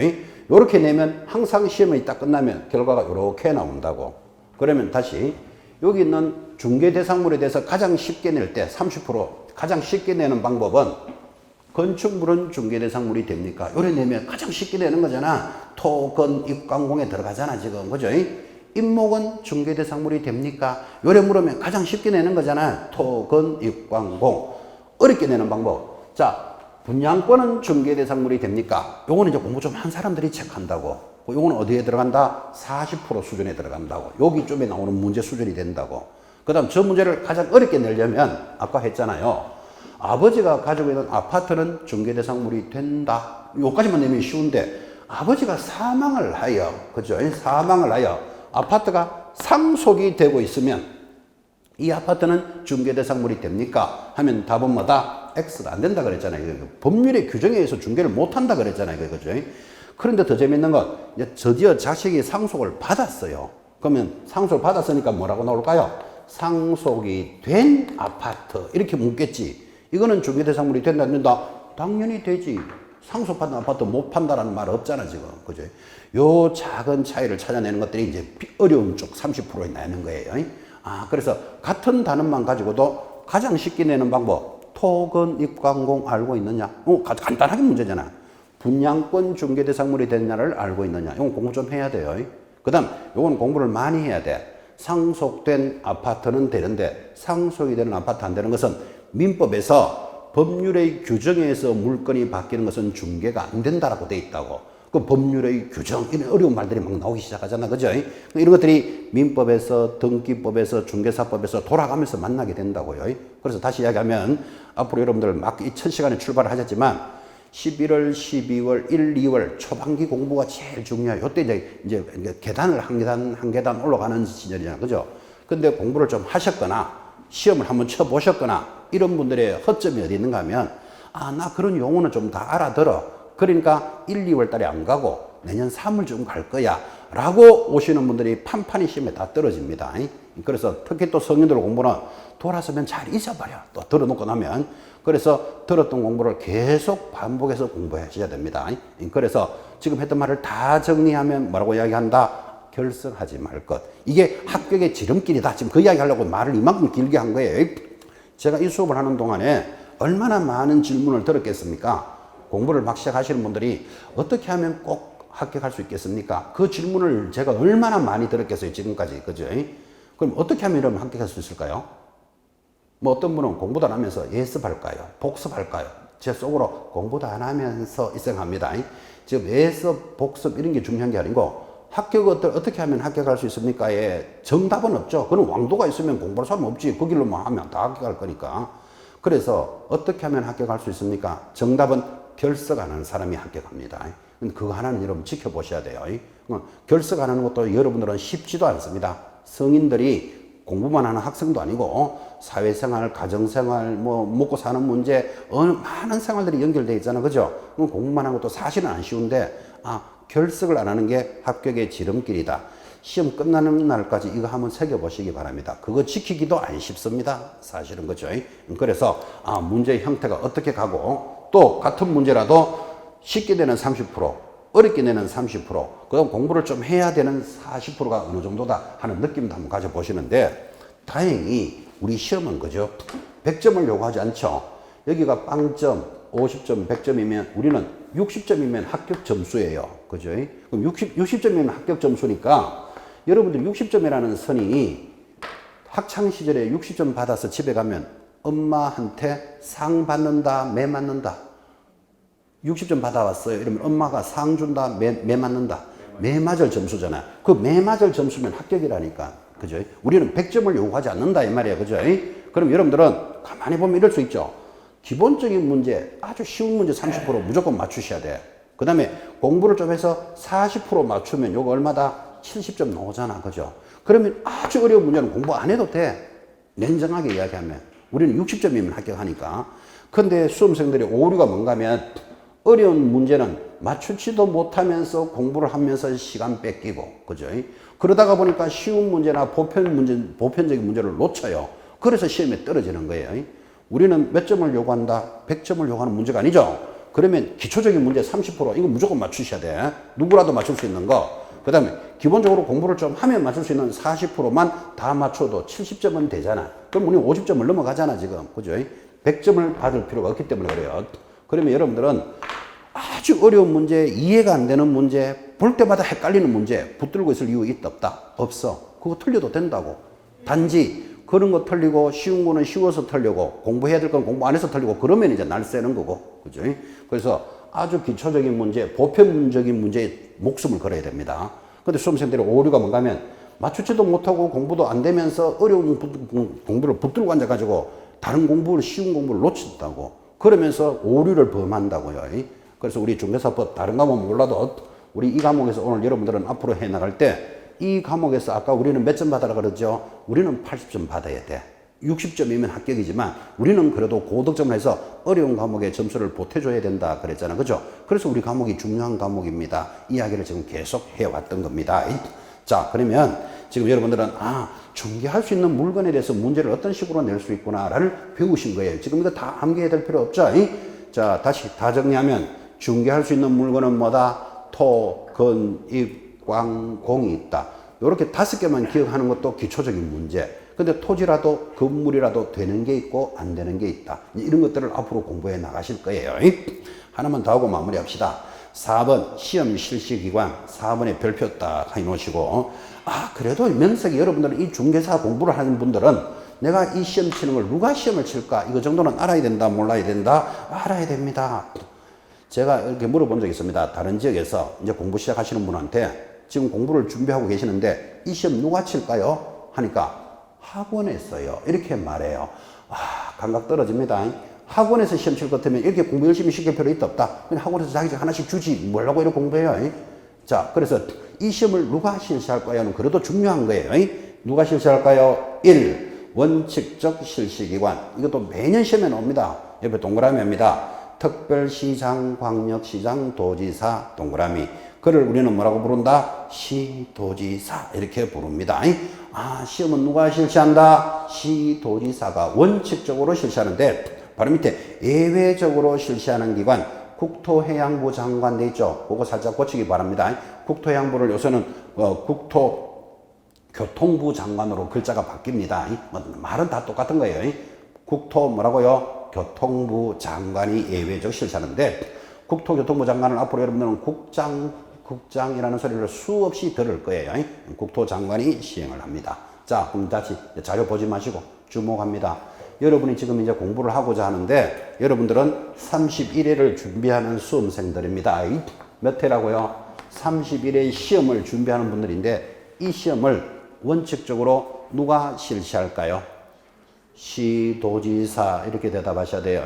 이렇게 내면 항상 시험이 딱 끝나면 결과가 이렇게 나온다고. 그러면 다시 여기 있는 중개 대상물에 대해서 가장 쉽게 낼 때 30% 가장 쉽게 내는 방법은 건축물은 중개대상물이 됩니까? 요래 내면 가장 쉽게 내는 거잖아. 토, 건, 입, 광공에 들어가잖아 지금. 그죠? 임목은 중개대상물이 됩니까? 요래 물으면 가장 쉽게 내는 거잖아. 토, 건, 입, 광공. 어렵게 내는 방법. 자, 분양권은 중개대상물이 됩니까? 요거는 이제 공부 좀 한 사람들이 체크한다고. 요거는 어디에 들어간다? 40% 수준에 들어간다고. 여기쯤에 나오는 문제 수준이 된다고. 그 다음 저 문제를 가장 어렵게 내려면 아까 했잖아요. 아버지가 가지고 있는 아파트는 중개대상물이 된다. 요까지만 내면 쉬운데 아버지가 사망을 하여, 그죠? 사망을 하여 아파트가 상속이 되고 있으면 이 아파트는 중개대상물이 됩니까? 하면 답은 뭐다? X가 안 된다 그랬잖아요. 법률의 규정에 의해서 중개를 못 한다 그랬잖아요. 그죠? 그런데 더 재밌는 건 이제 드디어 자식이 상속을 받았어요. 그러면 상속을 받았으니까 뭐라고 나올까요? 상속이 된 아파트 이렇게 묻겠지. 이거는 중개대상물이 된다 안 된다? 당연히 되지. 상속 받는 아파트 못 판다라는 말 없잖아, 지금. 그죠? 요 작은 차이를 찾아내는 것들이 이제 어려운 쪽 30%에 나는 거예요. 그래서 같은 단어만 가지고도 가장 쉽게 내는 방법. 토건 입광공 알고 있느냐? 간단하게 문제잖아. 분양권 중개대상물이 되느냐를 알고 있느냐? 이건 공부 좀 해야 돼요. 그 다음, 요건 공부를 많이 해야 돼. 상속된 아파트는 되는데 상속이 되는 아파트 안 되는 것은 민법에서 법률의 규정에 의해서 물건이 바뀌는 것은 중개가 안 된다라고 돼 있다고. 그 법률의 규정, 이런 어려운 말들이 막 나오기 시작하잖아. 그죠? 이런 것들이 민법에서, 등기법에서, 중개사법에서 돌아가면서 만나게 된다고요. 그래서 다시 이야기하면 앞으로 여러분들 막 2000시간에 출발을 하셨지만 11월, 12월, 1, 2월 초반기 공부가 제일 중요해요. 이때 이제 계단을 한 계단 올라가는 시절이잖아요. 그죠? 근데 공부를 좀 하셨거나 시험을 한번 쳐보셨거나 이런 분들의 허점이 어디 있는가 하면 나 그런 용어는 좀 다 알아들어. 그러니까 1, 2월 달에 안 가고 내년 3월쯤 갈 거야 라고 오시는 분들이 판판이 시험에 다 떨어집니다. 그래서 특히 또 성인들 공부는 돌아서면 잘 잊어버려. 또 들어놓고 나면. 그래서 들었던 공부를 계속 반복해서 공부하셔야 됩니다. 그래서 지금 했던 말을 다 정리하면 뭐라고 이야기한다? 결석하지 말 것. 이게 합격의 지름길이다. 지금 그 이야기 하려고 말을 이만큼 길게 한 거예요. 제가 이 수업을 하는 동안에 얼마나 많은 질문을 들었겠습니까? 공부를 막 시작하시는 분들이 어떻게 하면 꼭 합격할 수 있겠습니까? 그 질문을 제가 얼마나 많이 들었겠어요, 지금까지. 그죠? 그럼 어떻게 하면 이러면 합격할 수 있을까요? 뭐 어떤 분은 공부도 안 하면서 예습할까요? 복습할까요? 제 속으로 공부도 안 하면서 이 생각합니다. 지금 예습, 복습 이런 게 중요한 게 아니고 합격을 어떻게 하면 합격할 수 있습니까?에 정답은 없죠. 그런 왕도가 있으면 공부할 사람 없지. 그 길로만 하면 다 합격할 거니까. 그래서 어떻게 하면 합격할 수 있습니까? 정답은 결석 안 하는 사람이 합격합니다. 그거 하나는 여러분 지켜보셔야 돼요. 결석 안 하는 것도 여러분들은 쉽지도 않습니다. 성인들이 공부만 하는 학생도 아니고 사회생활, 가정생활, 뭐 먹고 사는 문제 많은 생활들이 연결되어 있잖아. 그죠? 공부만 하는 것도 사실은 안 쉬운데 결석을 안 하는 게 합격의 지름길이다. 시험 끝나는 날까지 이거 한번 새겨보시기 바랍니다. 그거 지키기도 안 쉽습니다. 사실은. 그죠? 그래서 문제의 형태가 어떻게 가고 또 같은 문제라도 쉽게 되는 30%, 어렵게 내는 30%, 그다음 공부를 좀 해야 되는 40%가 어느 정도다 하는 느낌도 한번 가져보시는데 다행히 우리 시험은 그죠? 100점을 요구하지 않죠. 여기가 빵점, 50점, 100점이면 우리는 60점이면 합격 점수예요. 그죠? 그럼 60점이면 합격 점수니까 여러분들 60점이라는 선이 학창시절에 60점 받아서 집에 가면 엄마한테 상 받는다, 매 맞는다. 60점 받아왔어요. 이러면 엄마가 상 준다, 매 맞는다. 매 맞을 점수잖아요. 그 매 맞을 점수면 합격이라니까. 그죠? 우리는 100점을 요구하지 않는다. 이 말이에요. 그죠? 그럼 여러분들은 가만히 보면 이럴 수 있죠. 기본적인 문제, 아주 쉬운 문제 30% 무조건 맞추셔야 돼. 그 다음에 공부를 좀 해서 40% 맞추면 요거 얼마다? 70점 나오잖아. 그죠? 그러면 아주 어려운 문제는 공부 안 해도 돼. 냉정하게 이야기하면. 우리는 60점이면 합격하니까. 근데 수험생들의 오류가 뭔가 하면 어려운 문제는 맞추지도 못하면서 공부를 하면서 시간 뺏기고, 그죠? 그러다가 보니까 쉬운 문제나 보편적인 문제를 놓쳐요. 그래서 시험에 떨어지는 거예요. 우리는 몇 점을 요구한다? 100점을 요구하는 문제가 아니죠? 그러면 기초적인 문제 30% 이거 무조건 맞추셔야 돼. 누구라도 맞출 수 있는 거. 그 다음에 기본적으로 공부를 좀 하면 맞출 수 있는 40%만 다 맞춰도 70점은 되잖아. 그럼 우리는 50점을 넘어가잖아, 지금. 그죠? 100점을 받을 필요가 없기 때문에 그래요. 그러면 여러분들은 아주 어려운 문제, 이해가 안 되는 문제, 볼 때마다 헷갈리는 문제 붙들고 있을 이유 있다 없다? 없어. 그거 틀려도 된다고. 단지 그런 거 틀리고 쉬운 거는 쉬워서 틀리고 공부해야 될 건 공부 안 해서 틀리고 그러면 이제 날 새는 거고. 그죠? 그래서 아주 기초적인 문제, 보편적인 문제에 목숨을 걸어야 됩니다. 근데 수험생들의 오류가 뭔가 하면 맞추지도 못하고 공부도 안 되면서 어려운 공부를 붙들고 앉아가지고 다른 공부를, 쉬운 공부를 놓친다고. 그러면서 오류를 범한다고요. 그래서 우리 중개사법 다른 과목 몰라도 우리 이 과목에서 오늘 여러분들은 앞으로 해 나갈 때 이 과목에서 아까 우리는 몇 점 받으라 그러죠? 우리는 80점 받아야 돼. 60점이면 합격이지만 우리는 그래도 고득점을 해서 어려운 과목에 점수를 보태줘야 된다 그랬잖아. 그죠? 그래서 우리 과목이 중요한 과목입니다. 이야기를 지금 계속 해왔던 겁니다. 자, 그러면 지금 여러분들은 중개할 수 있는 물건에 대해서 문제를 어떤 식으로 낼 수 있구나를 배우신 거예요. 지금 이거 다 암기해야 될 필요 없죠? 자, 다시 다 정리하면 중개할 수 있는 물건은 뭐다? 토, 근, 입, 광, 공이 있다. 이렇게 5개만 기억하는 것도 기초적인 문제. 근데 토지라도 건물이라도 되는 게 있고 안 되는 게 있다. 이런 것들을 앞으로 공부해 나가실 거예요. 하나만 더 하고 마무리합시다. 4번 시험 실시기관 4번에 별표 딱 해놓으시고 그래도 명색이 여러분들은 이 중개사 공부를 하는 분들은 내가 이 시험 치는 걸 누가 시험을 칠까? 이거 정도는 알아야 된다 몰라야 된다? 알아야 됩니다. 제가 이렇게 물어본 적이 있습니다. 다른 지역에서 이제 공부 시작하시는 분한테 지금 공부를 준비하고 계시는데 이 시험 누가 칠까요? 하니까 학원에서요. 이렇게 말해요. 감각 떨어집니다. 학원에서 시험 칠 것 같으면 이렇게 공부 열심히 시킬 필요 있다 없다. 그냥 학원에서 자기가 하나씩 주지. 뭐라고 이렇게 공부해요. 자, 그래서 이 시험을 누가 실시할까요?는 그래도 중요한 거예요. 누가 실시할까요? 1. 원칙적 실시기관. 이것도 매년 시험에 나옵니다. 옆에 동그라미입니다. 특별시장, 광역시장, 도지사, 동그라미. 그를 우리는 뭐라고 부른다? 시도지사. 이렇게 부릅니다. 시험은 누가 실시한다? 시도지사가 원칙적으로 실시하는데 바로 밑에 예외적으로 실시하는 기관 국토해양부 장관 돼 있죠. 그거 살짝 고치기 바랍니다. 국토해양부를 요새는 국토교통부 장관으로 글자가 바뀝니다. 말은 다 똑같은 거예요. 국토 뭐라고요? 교통부 장관이 예외적 실시하는데 국토교통부 장관은 앞으로 여러분들은 국장이라는 소리를 수없이 들을 거예요. 국토장관이 시행을 합니다. 자, 그럼 다시 자료 보지 마시고 주목합니다. 여러분이 지금 이제 공부를 하고자 하는데 여러분들은 31회를 준비하는 수험생들입니다. 몇 회라고요? 31회 시험을 준비하는 분들인데 이 시험을 원칙적으로 누가 실시할까요? 시도지사 이렇게 대답하셔야 돼요.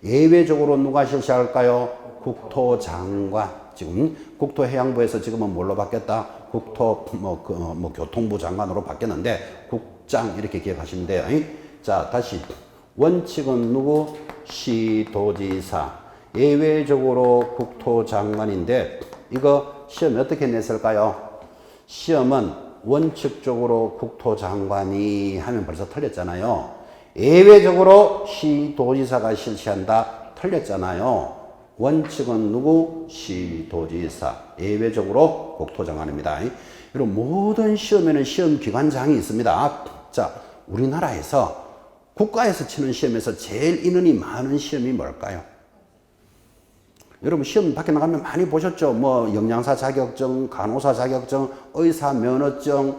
예외적으로 누가 실시할까요? 국토장관. 지금 국토해양부에서 지금은 뭘로 바뀌었다? 교통부 장관으로 바뀌었는데 국장 이렇게 기억하시면 돼요. 자, 다시 원칙은 누구? 시도지사. 예외적으로 국토장관인데 이거 시험 어떻게 냈을까요? 시험은 원칙적으로 국토장관이 하면 벌써 틀렸잖아요. 예외적으로 시도지사가 실시한다. 틀렸잖아요. 원칙은 누구? 시도지사. 예외적으로 국토장관입니다. 이런 모든 시험에는 시험 기관장이 있습니다. 자, 우리나라에서 국가에서 치는 시험에서 제일 인원이 많은 시험이 뭘까요? 여러분 시험 밖에 나가면 많이 보셨죠? 영양사 자격증, 간호사 자격증, 의사 면허증,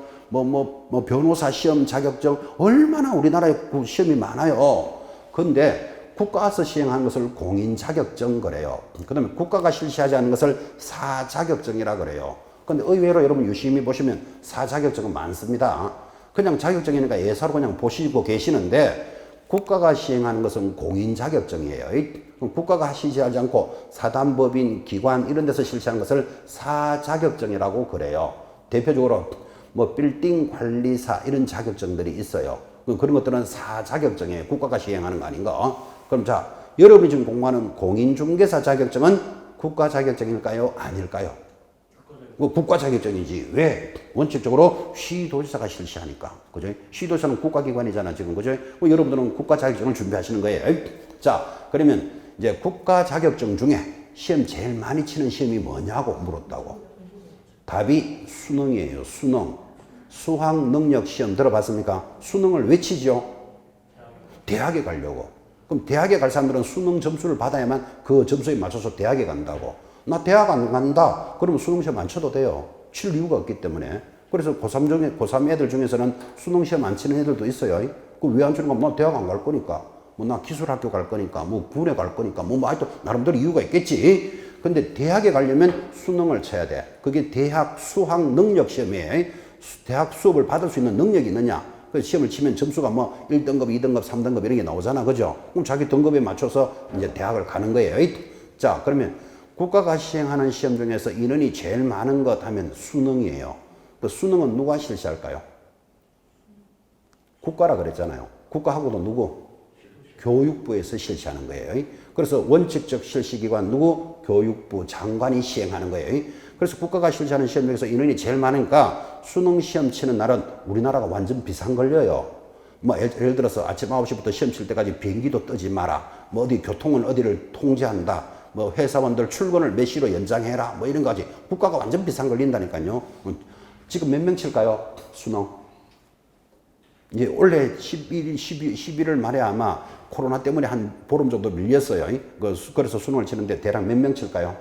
변호사 시험 자격증 얼마나 우리나라에 시험이 많아요. 근데 국가에서 시행하는 것을 공인 자격증 그래요. 그 다음에 국가가 실시하지 않는 것을 사자격증이라 그래요. 근데 의외로 여러분 유심히 보시면 사자격증은 많습니다. 그냥 자격증이니까 예사로 그냥 보시고 계시는데 국가가 시행하는 것은 공인 자격증이에요. 국가가 실시하지 않고 사단법인, 기관 이런 데서 실시하는 것을 사자격증이라고 그래요. 대표적으로 빌딩 관리사 이런 자격증들이 있어요. 그런 것들은 사자격증이에요. 국가가 시행하는 거 아닌가? 그럼 자, 여러분이 지금 공부하는 공인중개사 자격증은 국가 자격증일까요? 아닐까요? 국가 자격증이지. 왜? 원칙적으로 시도지사가 실시하니까. 그죠? 시도지사는 국가기관이잖아, 지금. 그죠? 여러분들은 국가 자격증을 준비하시는 거예요. 자, 그러면 이제 국가 자격증 중에 시험 제일 많이 치는 시험이 뭐냐고 물었다고. 답이 수능이에요, 수능. 수학 능력 시험 들어봤습니까? 수능을 왜 치죠? 대학에 가려고. 그럼 대학에 갈 사람들은 수능 점수를 받아야만 그 점수에 맞춰서 대학에 간다고. 나 대학 안 간다. 그러면 수능 시험 안 쳐도 돼요. 칠 이유가 없기 때문에. 그래서 고3 애들 중에서는 수능 시험 안 치는 애들도 있어요. 그 왜 안 치는 거? 대학 안 갈 거니까. 나 기술학교 갈 거니까. 군에 갈 거니까. 하여튼 나름대로 이유가 있겠지. 근데 대학에 가려면 수능을 쳐야 돼. 그게 대학 수학 능력 시험이에요. 대학 수업을 받을 수 있는 능력이 있느냐. 그 시험을 치면 점수가 1등급, 2등급, 3등급 이런 게 나오잖아. 그죠? 그럼 자기 등급에 맞춰서 이제 대학을 가는 거예요. 자, 그러면 국가가 시행하는 시험 중에서 인원이 제일 많은 것 하면 수능이에요. 그 수능은 누가 실시할까요? 국가라 그랬잖아요. 국가하고도 누구? 교육부에서 실시하는 거예요. 그래서 원칙적 실시기관 누구? 교육부 장관이 시행하는 거예요. 그래서 국가가 실시하는 시험 중에서 인원이 제일 많으니까 수능 시험 치는 날은 우리나라가 완전 비상 걸려요. 예를 들어서 아침 9시부터 시험 칠 때까지 비행기도 뜨지 마라. 어디 교통은 어디를 통제한다. 뭐 회사원들 출근을 몇 시로 연장해라 뭐 이런 거지. 국가가 완전 비싼 걸린다니까요. 지금 몇 명 칠까요? 수능. 이제 원래 11월 말에 아마 코로나 때문에 한 보름 정도 밀렸어요. 그래서 수능을 치는데 대략 몇 명 칠까요?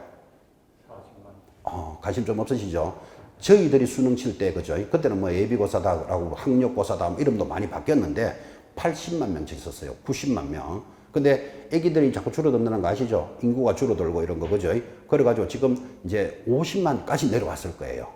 40만. 관심 좀 없으시죠? 저희들이 수능 칠 때, 그죠? 그때는 뭐 예비고사다라고 학력고사다 뭐 이름도 많이 바뀌었는데 80만 명 쳤었어요. 90만 명. 근데 애기들이 자꾸 줄어든다는 거 아시죠? 인구가 줄어들고 이런 거, 그죠? 그래가지고 지금 이제 50만까지 내려왔을 거예요.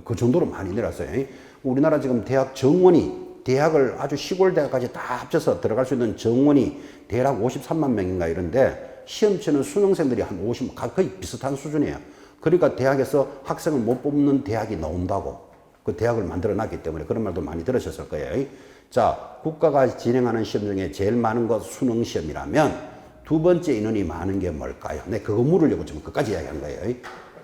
그 정도로 많이 내려왔어요. 우리나라 지금 대학 정원이 대학을 아주 시골 대학까지 다 합쳐서 들어갈 수 있는 정원이 대략 53만 명인가 이런데 시험 치는 수능생들이 한 50, 거의 비슷한 수준이에요. 그러니까 대학에서 학생을 못 뽑는 대학이 나온다고 그 대학을 만들어 놨기 때문에 그런 말도 많이 들으셨을 거예요. 자, 국가가 진행하는 시험 중에 제일 많은 것 수능 시험이라면 두 번째 인원이 많은 게 뭘까요? 네, 그거 물으려고 지금 끝까지 이야기하는 거예요.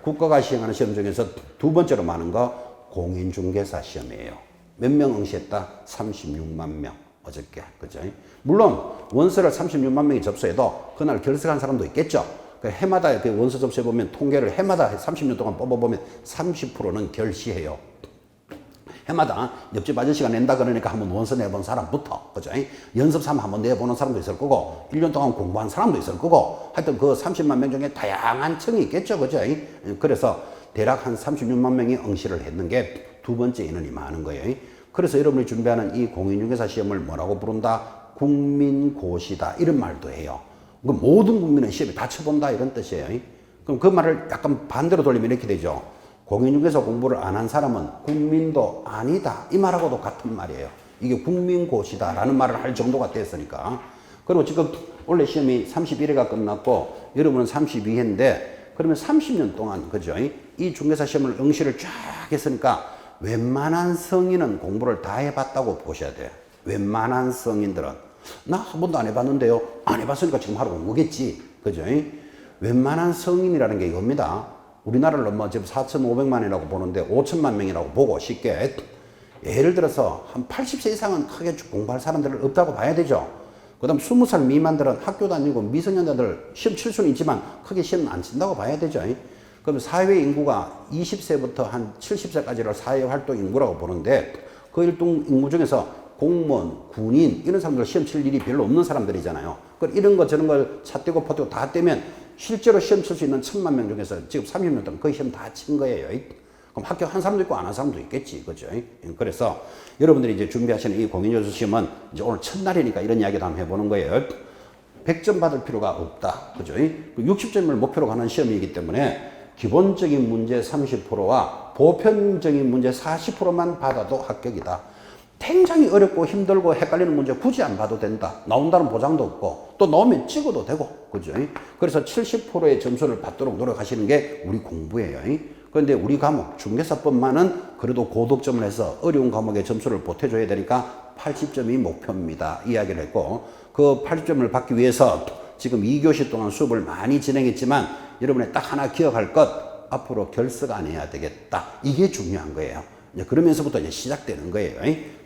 국가가 시행하는 시험 중에서 두 번째로 많은 거 공인중개사 시험이에요. 몇 명 응시했다? 36만 명. 어저께. 그죠? 물론 원서를 36만 명이 접수해도 그날 결석한 사람도 있겠죠. 그 해마다 그 원서 접수해보면 통계를 해마다 30년 동안 뽑아보면 30%는 결시해요. 해마다 옆집 아저씨가 낸다 그러니까 한번 원서 내본 사람부터, 그죠? 연습 삼아 한번 내보는 사람도 있을 거고, 1년 동안 공부한 사람도 있을 거고, 하여튼 그 30만 명 중에 다양한 층이 있겠죠, 그죠? 그래서 대략 한 36만 명이 응시를 했는 게 두 번째 인원이 많은 거예요. 그래서 여러분이 준비하는 이 공인중개사 시험을 뭐라고 부른다? 국민고시다. 이런 말도 해요. 그 모든 국민은 시험에 다 쳐본다 이런 뜻이에요. 그럼 그 말을 약간 반대로 돌리면 이렇게 되죠. 공인중개사 공부를 안 한 사람은 국민도 아니다. 이 말하고도 같은 말이에요. 이게 국민고시다라는 말을 할 정도가 됐으니까. 그리고 지금 원래 시험이 31회가 끝났고 여러분은 32회인데 그러면 30년 동안, 그죠? 이 중개사 시험을 응시를 쫙 했으니까 웬만한 성인은 공부를 다 해봤다고 보셔야 돼요. 웬만한 성인들은. 나 한 번도 안 해봤는데요. 안 해봤으니까 지금 하러 온 거겠지. 그죠? 웬만한 성인이라는 게 이겁니다. 우리나라를 뭐 지금 4,500만이라고 보는데 5천만 명이라고 보고 쉽게. 예를 들어서 한 80세 이상은 크게 공부할 사람들은 없다고 봐야 되죠. 그 다음 20살 미만들은 학교 다니고 미성년자들 시험 칠 수는 있지만 크게 시험 안 친다고 봐야 되죠. 그럼 사회 인구가 20세부터 한 70세까지를 사회활동 인구라고 보는데 그 일동 인구 중에서 공무원, 군인 이런 사람들 시험 칠 일이 별로 없는 사람들이잖아요. 이런 거 저런 걸 차 떼고 퍼떼고 다 떼면 실제로 시험 칠 수 있는 1,000만 명 중에서 지금 30년 동안 거의 시험 다 친 거예요. 그럼 합격한 사람도 있고 안 한 사람도 있겠지. 그죠? 그래서 여러분들이 이제 준비하시는 이 공인중개사 시험은 이제 오늘 첫날이니까 이런 이야기도 한번 해보는 거예요. 100점 받을 필요가 없다. 그죠? 60점을 목표로 가는 시험이기 때문에 기본적인 문제 30%와 보편적인 문제 40%만 받아도 합격이다. 굉장히 어렵고 힘들고 헷갈리는 문제 굳이 안 봐도 된다. 나온다는 보장도 없고 또 나오면 찍어도 되고. 그죠? 그래서 70%의 점수를 받도록 노력하시는 게 우리 공부예요. 그런데 우리 과목 중개사법만은 그래도 고득점을 해서 어려운 과목의 점수를 보태줘야 되니까 80점이 목표입니다. 이야기를 했고 그 80점을 받기 위해서 지금 2교시 동안 수업을 많이 진행했지만 여러분이 딱 하나 기억할 것, 앞으로 결석 안 해야 되겠다. 이게 중요한 거예요. 이제 그러면서부터 이제 시작되는 거예요.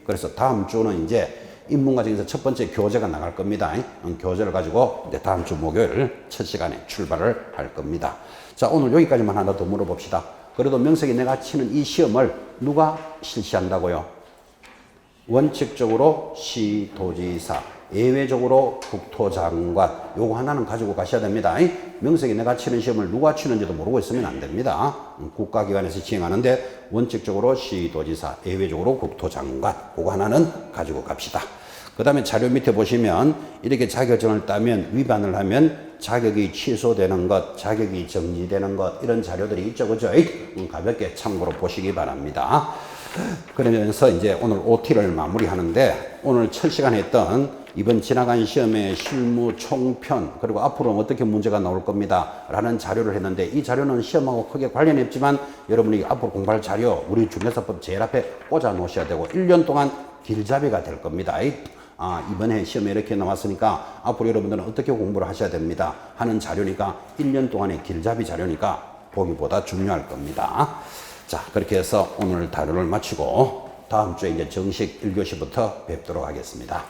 그래서 다음 주는 이제 인문과정에서 첫 번째 교재가 나갈 겁니다. 교재를 가지고 이제 다음 주 목요일 첫 시간에 출발을 할 겁니다. 자, 오늘 여기까지만 하나 더 물어봅시다. 그래도 명색이 내가 치는 이 시험을 누가 실시한다고요? 원칙적으로 시도지사, 예외적으로 국토장관, 요거 하나는 가지고 가셔야 됩니다. 명색이 내가 치는 시험을 누가 치는지도 모르고 있으면 안 됩니다. 국가기관에서 시행하는데 원칙적으로 시도지사, 예외적으로 국토장관, 그거 하나는 가지고 갑시다. 그 다음에 자료 밑에 보시면 이렇게 자격증을 따면 위반을 하면 자격이 취소되는 것, 자격이 정지되는 것 이런 자료들이 있죠. 그죠? 가볍게 참고로 보시기 바랍니다. 그러면서 이제 오늘 OT를 마무리하는데 오늘 첫 시간에 했던 이번 지나간 시험의 실무 총편 그리고 앞으로 어떻게 문제가 나올 겁니다 라는 자료를 했는데 이 자료는 시험하고 크게 관련이 없지만 여러분이 앞으로 공부할 자료 우리 중개사법 제일 앞에 꽂아 놓으셔야 되고 1년 동안 길잡이가 될 겁니다. 이번에 시험에 이렇게 나왔으니까 앞으로 여러분들은 어떻게 공부를 하셔야 됩니다 하는 자료니까 1년 동안의 길잡이 자료니까 보기보다 중요할 겁니다. 자, 그렇게 해서 오늘 자료를 마치고 다음 주에 이제 정식 1교시부터 뵙도록 하겠습니다.